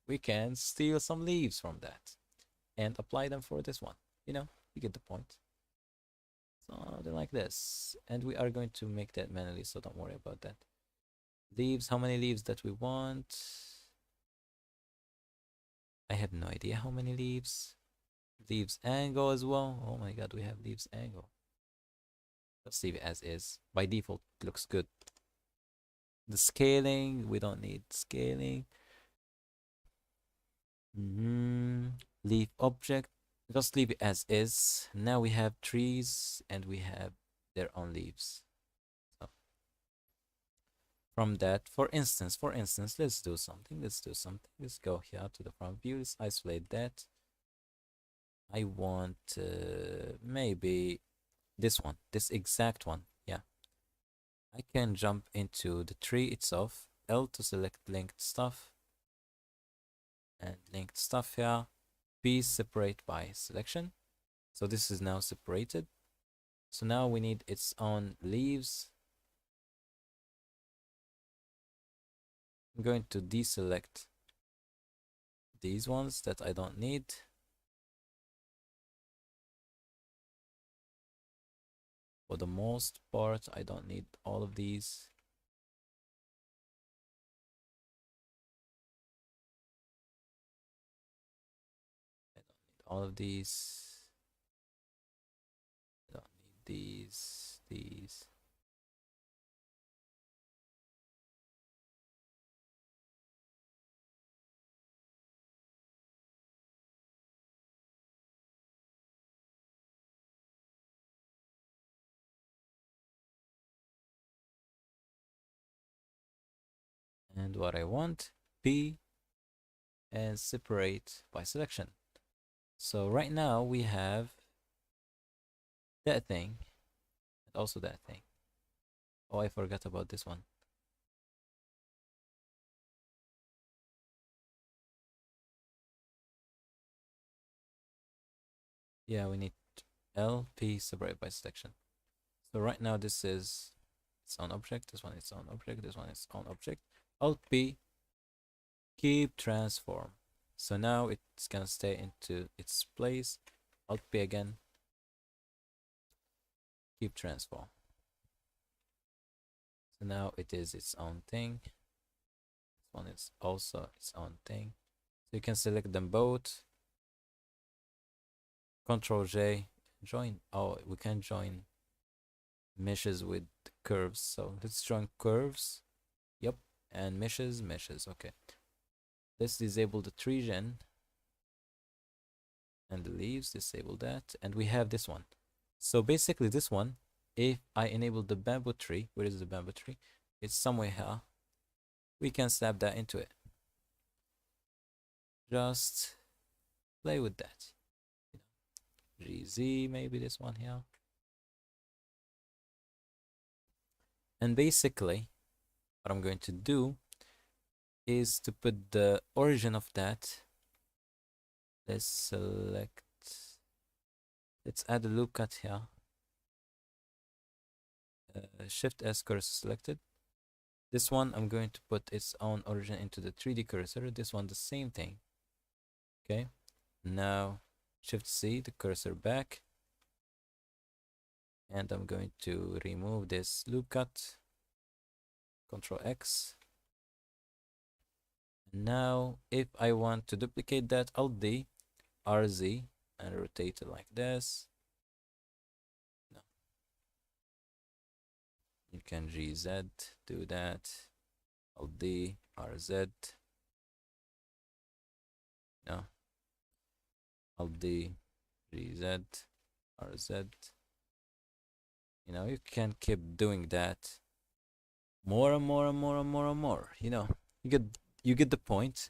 We can steal some leaves from that and apply them for this one. You know, you get the point. Something like this, and we are going to make that manually, so don't worry about that. Leaves, how many leaves that we want? I have no idea how many leaves. Leaves angle as well. Oh my god, we have leaves angle. Let's leave it as is. By default, it looks good. The scaling, we don't need scaling. Leaf object, just leave it as is. Now we have trees and we have their own leaves. So from that, for instance, let's do something. Let's go here to the front view. Let's isolate that. I want maybe this one, this exact one. Yeah, I can jump into the tree itself. L to select linked stuff, and linked stuff here. P separate by selection. So this is now separated. So now we need its own leaves. I'm going to deselect these ones that I don't need. For the most part, I don't need all of these. I don't need all of these. I don't need these. And what I want, P, and separate by selection. So right now we have that thing and also that thing. Oh, I forgot about this one. Yeah, we need LP separate by selection. So right now this is its own object, this one is its own object, this one is its own object. Alt P, keep transform. So now it's gonna stay into its place. Alt P again, keep transform. So now it is its own thing. This one is also its own thing. So you can select them both. Control J, join. Oh, we can join meshes with curves. So let's join curves. Yep, and meshes. Okay. Let's disable the tree gen and the leaves. Disable that, and we have this one. So basically, this one, if I enable the bamboo tree, where is the bamboo tree? It's somewhere here. We can slap that into it. Just play with that. GZ, maybe this one here. And basically, what I'm going to do is to put the origin of that. Let's select, let's add a loop cut here. Shift S cursor selected. This one, I'm going to put its own origin into the 3D cursor. This one, the same thing. Okay. Now, Shift C, the cursor back. And I'm going to remove this loop cut. Control X. Now, if I want to duplicate that, Alt D, RZ, and rotate it like this. No. You can GZ, do that. Alt D, RZ. No. Alt D, GZ, RZ. You know, you can keep doing that more and more and more and more and more. You know, you get the point.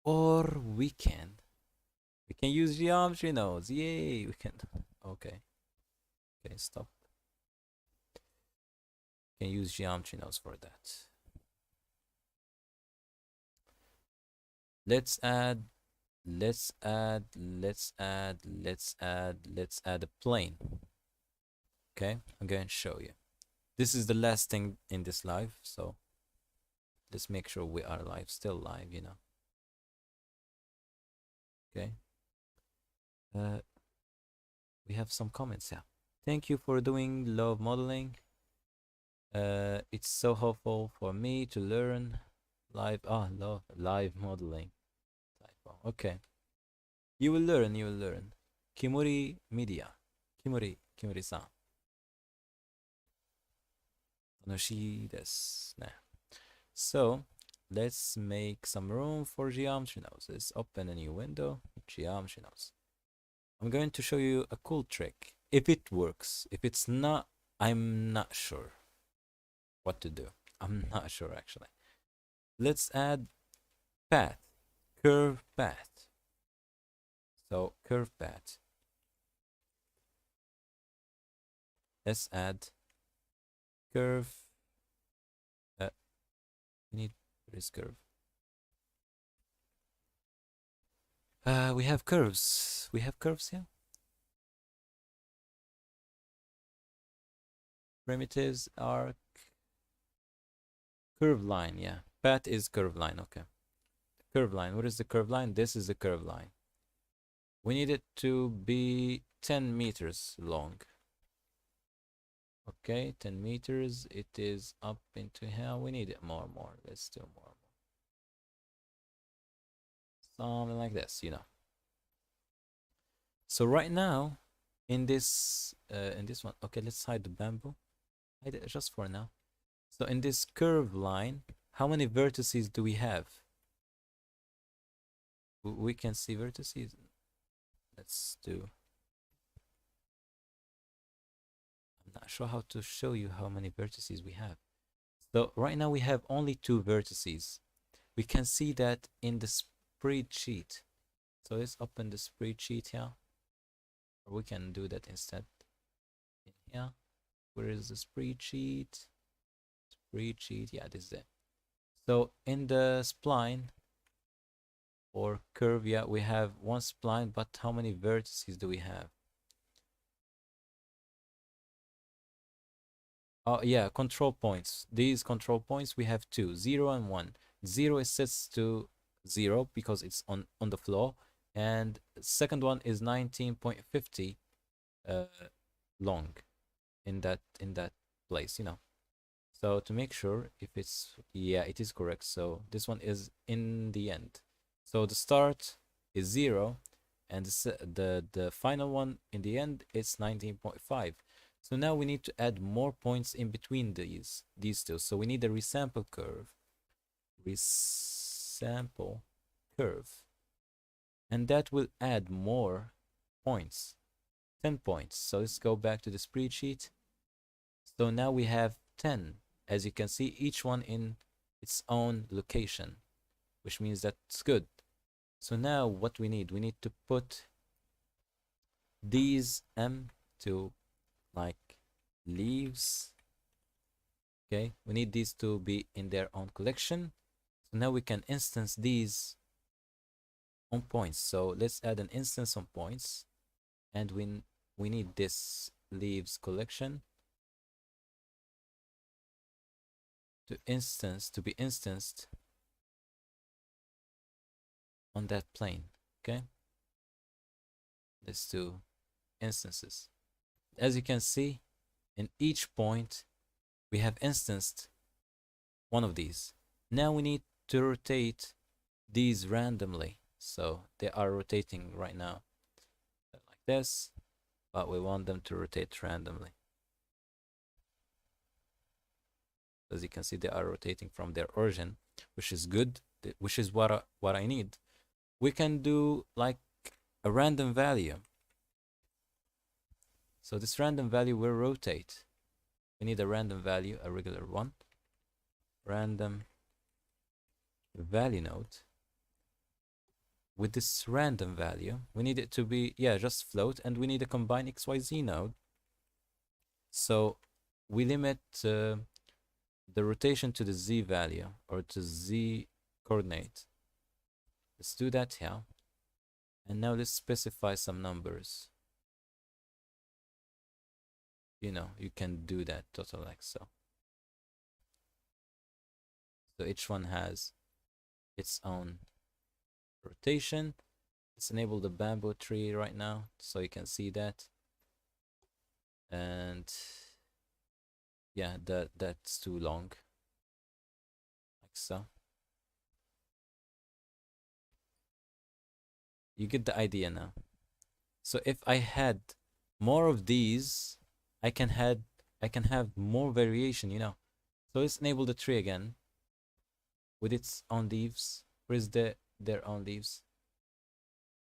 Or we can use geometry nodes. Yay, we can. Okay, stop. Can use geometry nodes for that. Let's add a plane. Okay, I'm going to show you. This is the last thing in this live, so let's make sure we are live, still live, you know. Okay. We have some comments here. Thank you for doing love modeling. It's so helpful for me to learn live. Live modeling. Typo. Okay. You will learn. Kimuri Media. Kimuri-san. Tanoshii desu ne. So, let's make some room for geometry nodes. Let's open a new window, geometry nodes. I'm going to show you a cool trick. If it works, if it's not, I'm not sure what to do. I'm not sure actually. Let's add path, curve path. So curve path. Let's add curve. We need this curve. We have curves. We have curves here. Primitives are curve line. Yeah, path is curve line. Okay, curve line. What is the curve line? This is the curve line. We need it to be 10 meters long. Okay, 10 meters. It is up into here. We need it more. Let's do more. Something like this, you know. So right now, in this one, okay, let's hide the bamboo. Hide it just for now. So in this curve line, how many vertices do we have? We can see vertices. Let's do. I'm not sure how to show you how many vertices we have. So right now we have only 2 vertices. We can see that in the spreadsheet. So let's open the spreadsheet here. Or we can do that instead. In here. Where is the spreadsheet? Spreadsheet. Yeah, this is it. So in the spline or curve, yeah, we have 1 spline, but how many vertices do we have? Oh yeah, control points. These control points, we have 2, 0 and 1. 0 is set to 0 because it's on the floor, and second one is 19.50 long in that place, you know. So to make sure if it's, yeah, it is correct. So this one is in the end. So the start is 0, and the final one in the end is 19.5. So now we need to add more points in between these two. So we need a resample curve. Resample curve. And that will add more points. 10 points. So let's go back to the spreadsheet. So now we have 10. As you can see, each one in its own location, which means that's good. So now what we need to put these M to like leaves Okay, we need these to be in their own collection. So now we can instance these on points. So let's add an instance on points, and we need this leaves collection to be instanced on that plane. Okay, let's do instances. As you can see, in each point we have instanced one of these. Now we need to rotate these randomly. So they are rotating right now like this, but we want them to rotate randomly. As you can see, they are rotating from their origin, which is good, which is what I need. We can do like a random value. So this random value will rotate. We need a random value, a regular one. Random value node. With this random value, we need it to be, yeah, just float, and we need a combine XYZ node. So we limit the rotation to the Z value, or to Z coordinate. Let's do that here. And now let's specify some numbers. You know, you can do that total X. So each one has its own rotation. Let's enable the bamboo tree right now so you can see that. And yeah, that's too long. Like so. You get the idea now. So if I had more of these, I can have more variation, you know. So let's enable the tree again with its own leaves. Where's their own leaves?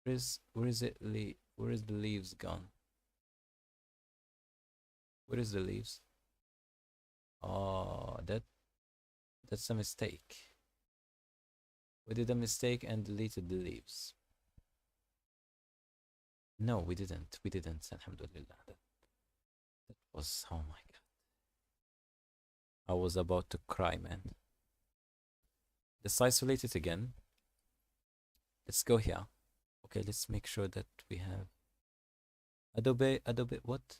Where is it where is the leaves gone? Where is the leaves? Oh, that's a mistake. We did a mistake and deleted the leaves. No, we didn't. We didn't. Alhamdulillah. That was, oh my god. I was about to cry, man. Let's isolate it again. Let's go here. Okay, let's make sure that we have Adobe, what?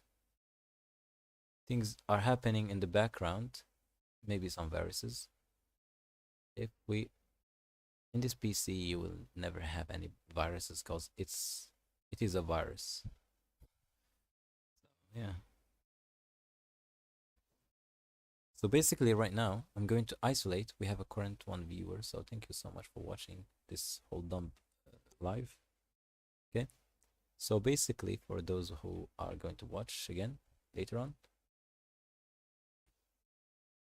Things are happening in the background. Maybe some viruses. If we, in this PC, you will never have any viruses because it is a virus. Yeah. So basically right now, I'm going to isolate. We have a current one viewer, so thank you so much for watching this whole dump live. Okay. So basically, for those who are going to watch again later on,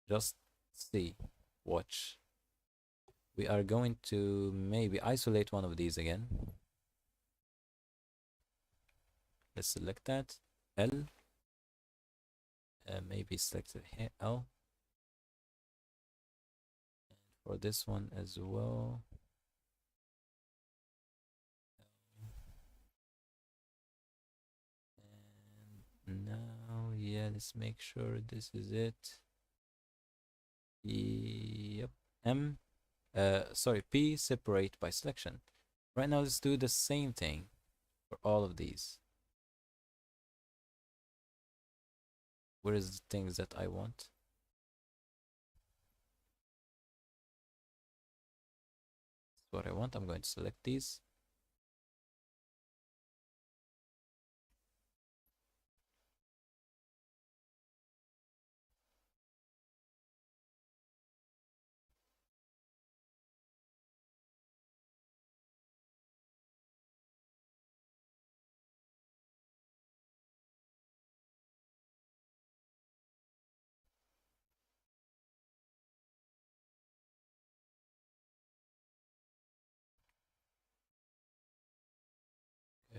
just see, watch. We are going to maybe isolate one of these again. Let's select that, L. Maybe select it here, L. And for this one as well. And now, yeah, let's make sure this is it. Yep, M. Sorry, P, separate by selection. Right now, let's do the same thing for all of these. Where is the things that I want? That's what I want. I'm going to select these.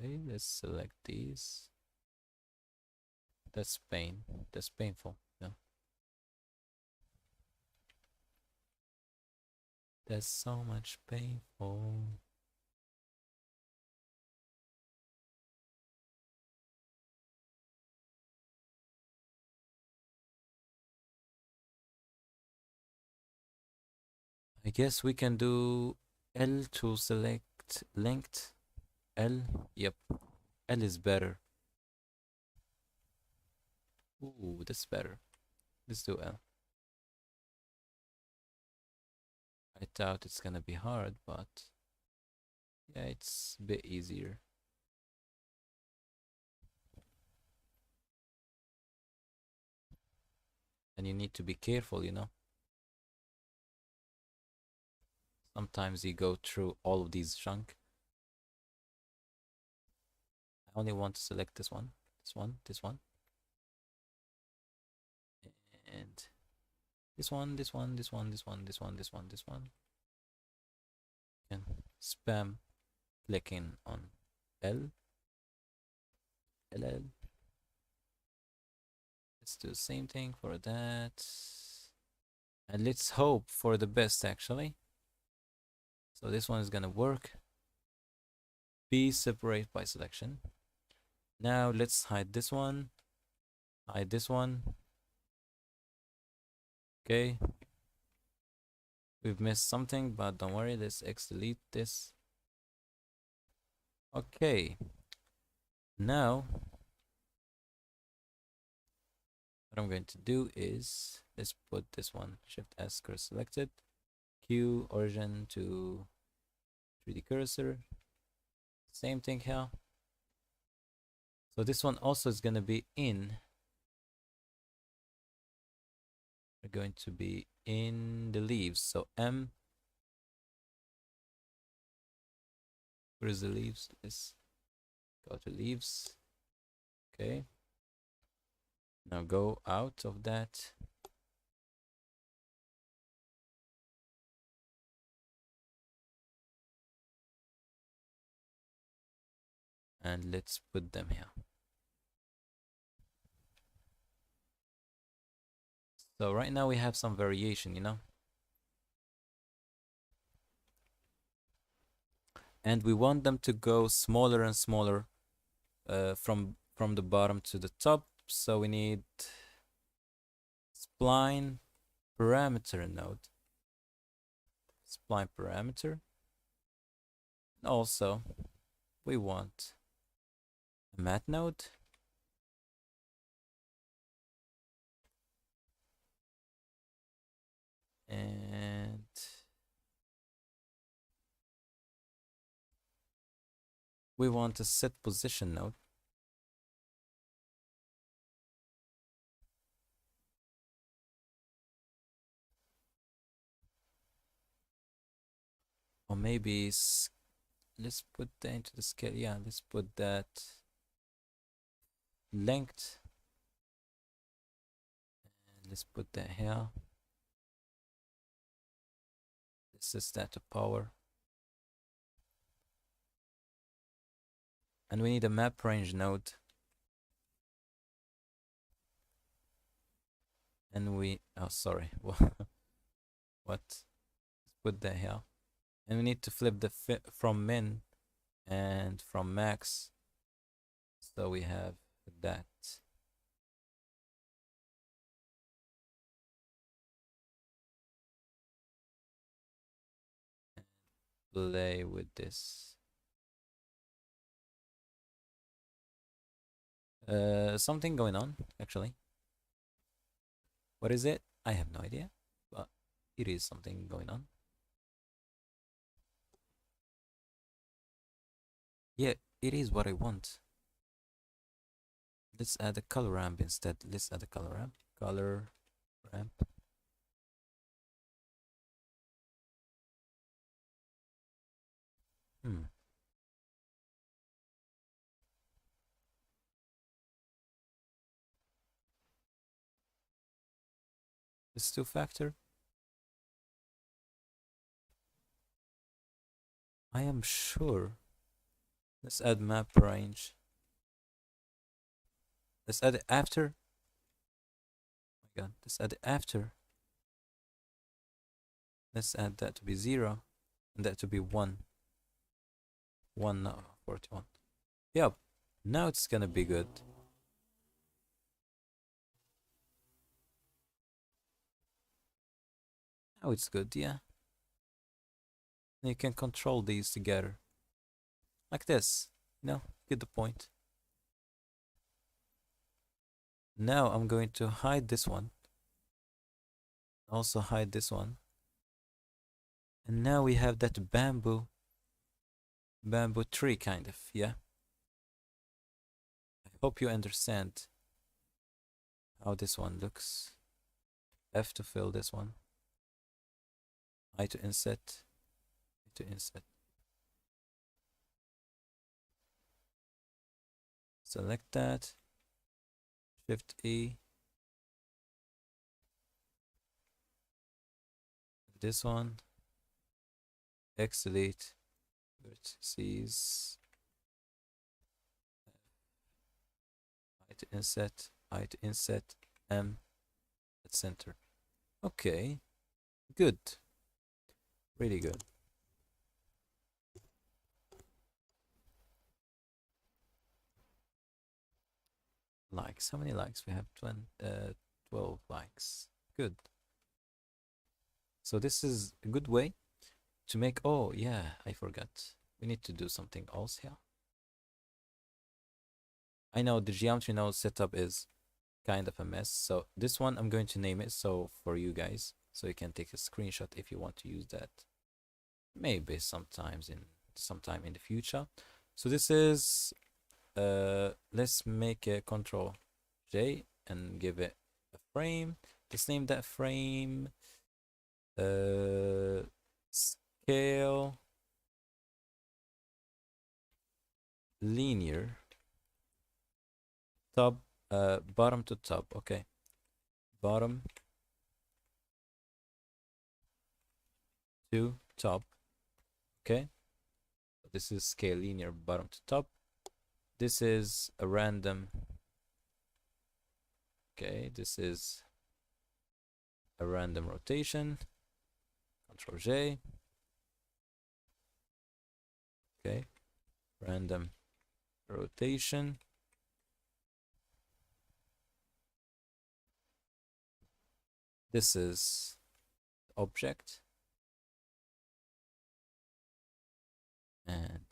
Okay, let's select these. That's pain. That's painful. No. That's so much painful. I guess we can do L to select linked. L, yep, L is better. Ooh, that's better. Let's do L. I doubt it's gonna be hard, but yeah, it's a bit easier. And you need to be careful, you know. Sometimes you go through all of these chunk. I only want to select this one, this one, this one, and this one, this one, this one, this one, this one, this one, this one. And spam clicking on L, LL. Let's do the same thing for that. And let's hope for the best actually. So this one is gonna work. Be separate by selection. Now let's hide this one. Hide this one. Okay. We've missed something, but don't worry. Let's X delete this. Okay. Now, what I'm going to do is let's put this one Shift S cursor selected. Q origin to 3D cursor. Same thing here. So this one also is going to be in. We're going to be in the leaves. So M. Where is the leaves? Let's go to leaves. Okay. Now go out of that. And let's put them here. So right now we have some variation, you know. And we want them to go smaller and smaller from the bottom to the top. So we need spline parameter node. Spline parameter. And also we want a mat node. And we want a set position node. Or maybe let's put that into the scale. Yeah, let's put that length. And let's put that here. This is that to power. And we need a map range node. And oh sorry, what? Let's put that here. And we need to flip the from min and from max. So we have that. And play with this. Something going on, actually. What is it? I have no idea, but it is something going on. Yeah, it is what I want. Let's add a color ramp instead. Let's add a color ramp. Color ramp. This two factor. I am sure. Let's add map range. Let's add it after. Oh my god, let's add it after. Let's add that to be 0 and that to be 1. 1 now, 41. Yep, now it's gonna be good. Now it's good, yeah. You can control these together. Like this. Get the point. Now I'm going to hide this one. Also hide this one. And now we have that bamboo tree kind of, yeah? I hope you understand how this one looks. F to fill this one. I to inset. I to inset. Select that. Shift E. This one. X delete. Vertices. I to inset. I to inset. M at center. Okay. Good. Really good. Likes. How many likes? We have 12 likes. Good. So this is a good way to make, oh yeah, I forgot. We need to do something else here. I know the geometry node setup is kind of a mess. So this one, I'm going to name it so for you guys, so you can take a screenshot if you want to use that. Maybe sometime in the future. So this is, let's make a Control J and give it a frame. Let's name that frame scale linear top, bottom to top. Okay, bottom to top. Okay, this is scale linear bottom to top. This is a random. Okay, this is a random rotation. Control J. Okay, random rotation. This is object, and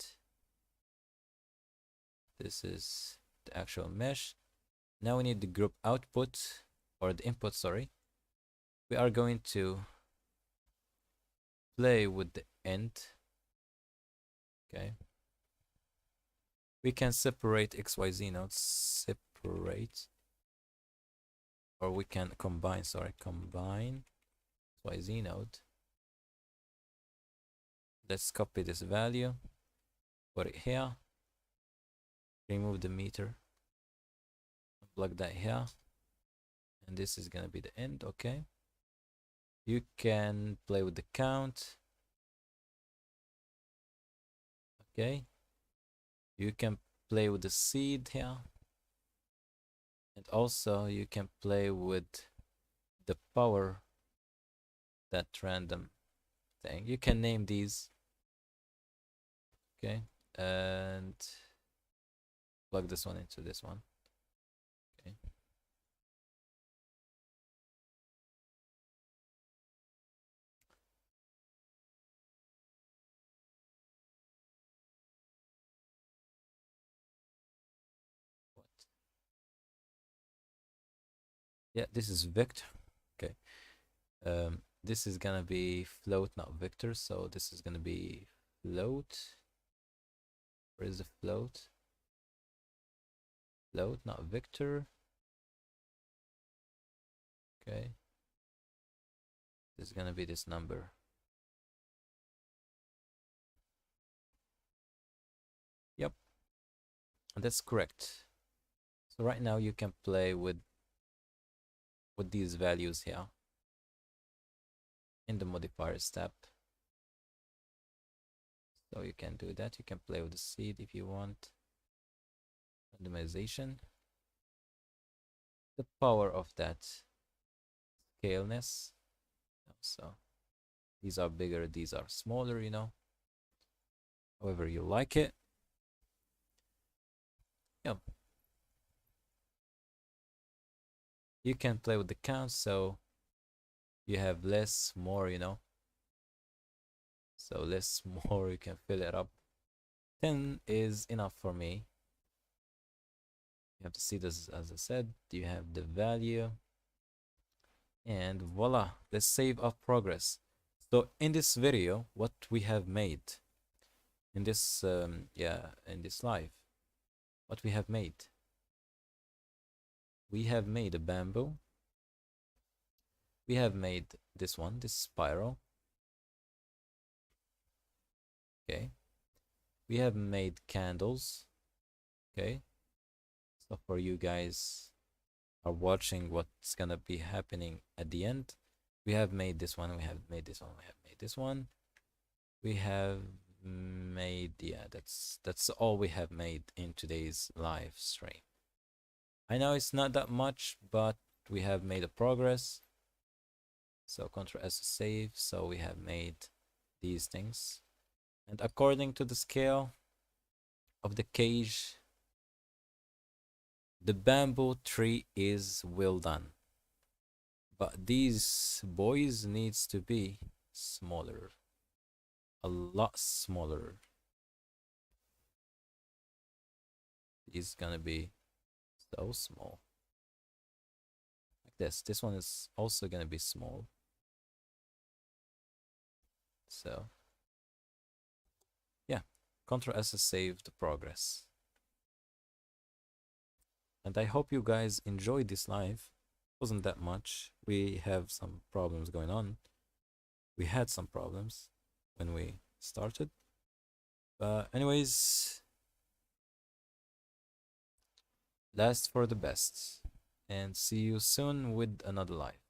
this is the actual mesh. Now we need the group output, or the input, sorry. We are going to play with the end. Okay. We can separate XYZ nodes, separate, or we can combine, sorry, combine XYZ node. Let's copy this value, put it here, remove the meter, plug that here, and this is gonna be the end. Okay, you can play with the count. Okay, you can play with the seed here, and also you can play with the power, that random thing. You can name these. Okay, and plug this one into this one. Okay. What? Yeah, this is vector. Okay. This is gonna be float, not vector. So this is gonna be float. Where is the float? Float, not vector. Okay. This is gonna be this number. Yep. And that's correct. So right now you can play with these values here in the modifier step. So you can do that. You can play with the seed if you want. Randomization. The power of that scaleness. So these are bigger, these are smaller, however you like it. Yep. You can play with the count, so you have less, more, So less more, you can fill it up. 10 is enough for me. You have to see this, as I said, you have the value, and voila, let's save our progress. So in this video, what we have made in this in this live, what we have made, we have made a bamboo, we have made this one, this spiral, okay, we have made candles, okay. So for you guys are watching what's gonna be happening at the end, we have made this one, we have made this one, we have made this one, we have made, yeah, that's all we have made in today's live stream. I know it's not that much, but we have made a progress. So Ctrl S to save. So we have made these things, and according to the scale of the cage, the bamboo tree is well done, but these boys needs to be smaller, a lot smaller. Is gonna be so small, like this one is also gonna be small. So yeah, Ctrl S to save the progress. And I hope you guys enjoyed this live. Wasn't that much. We have some problems going on. We had some problems when we started. But anyways, last for the best. And see you soon with another live.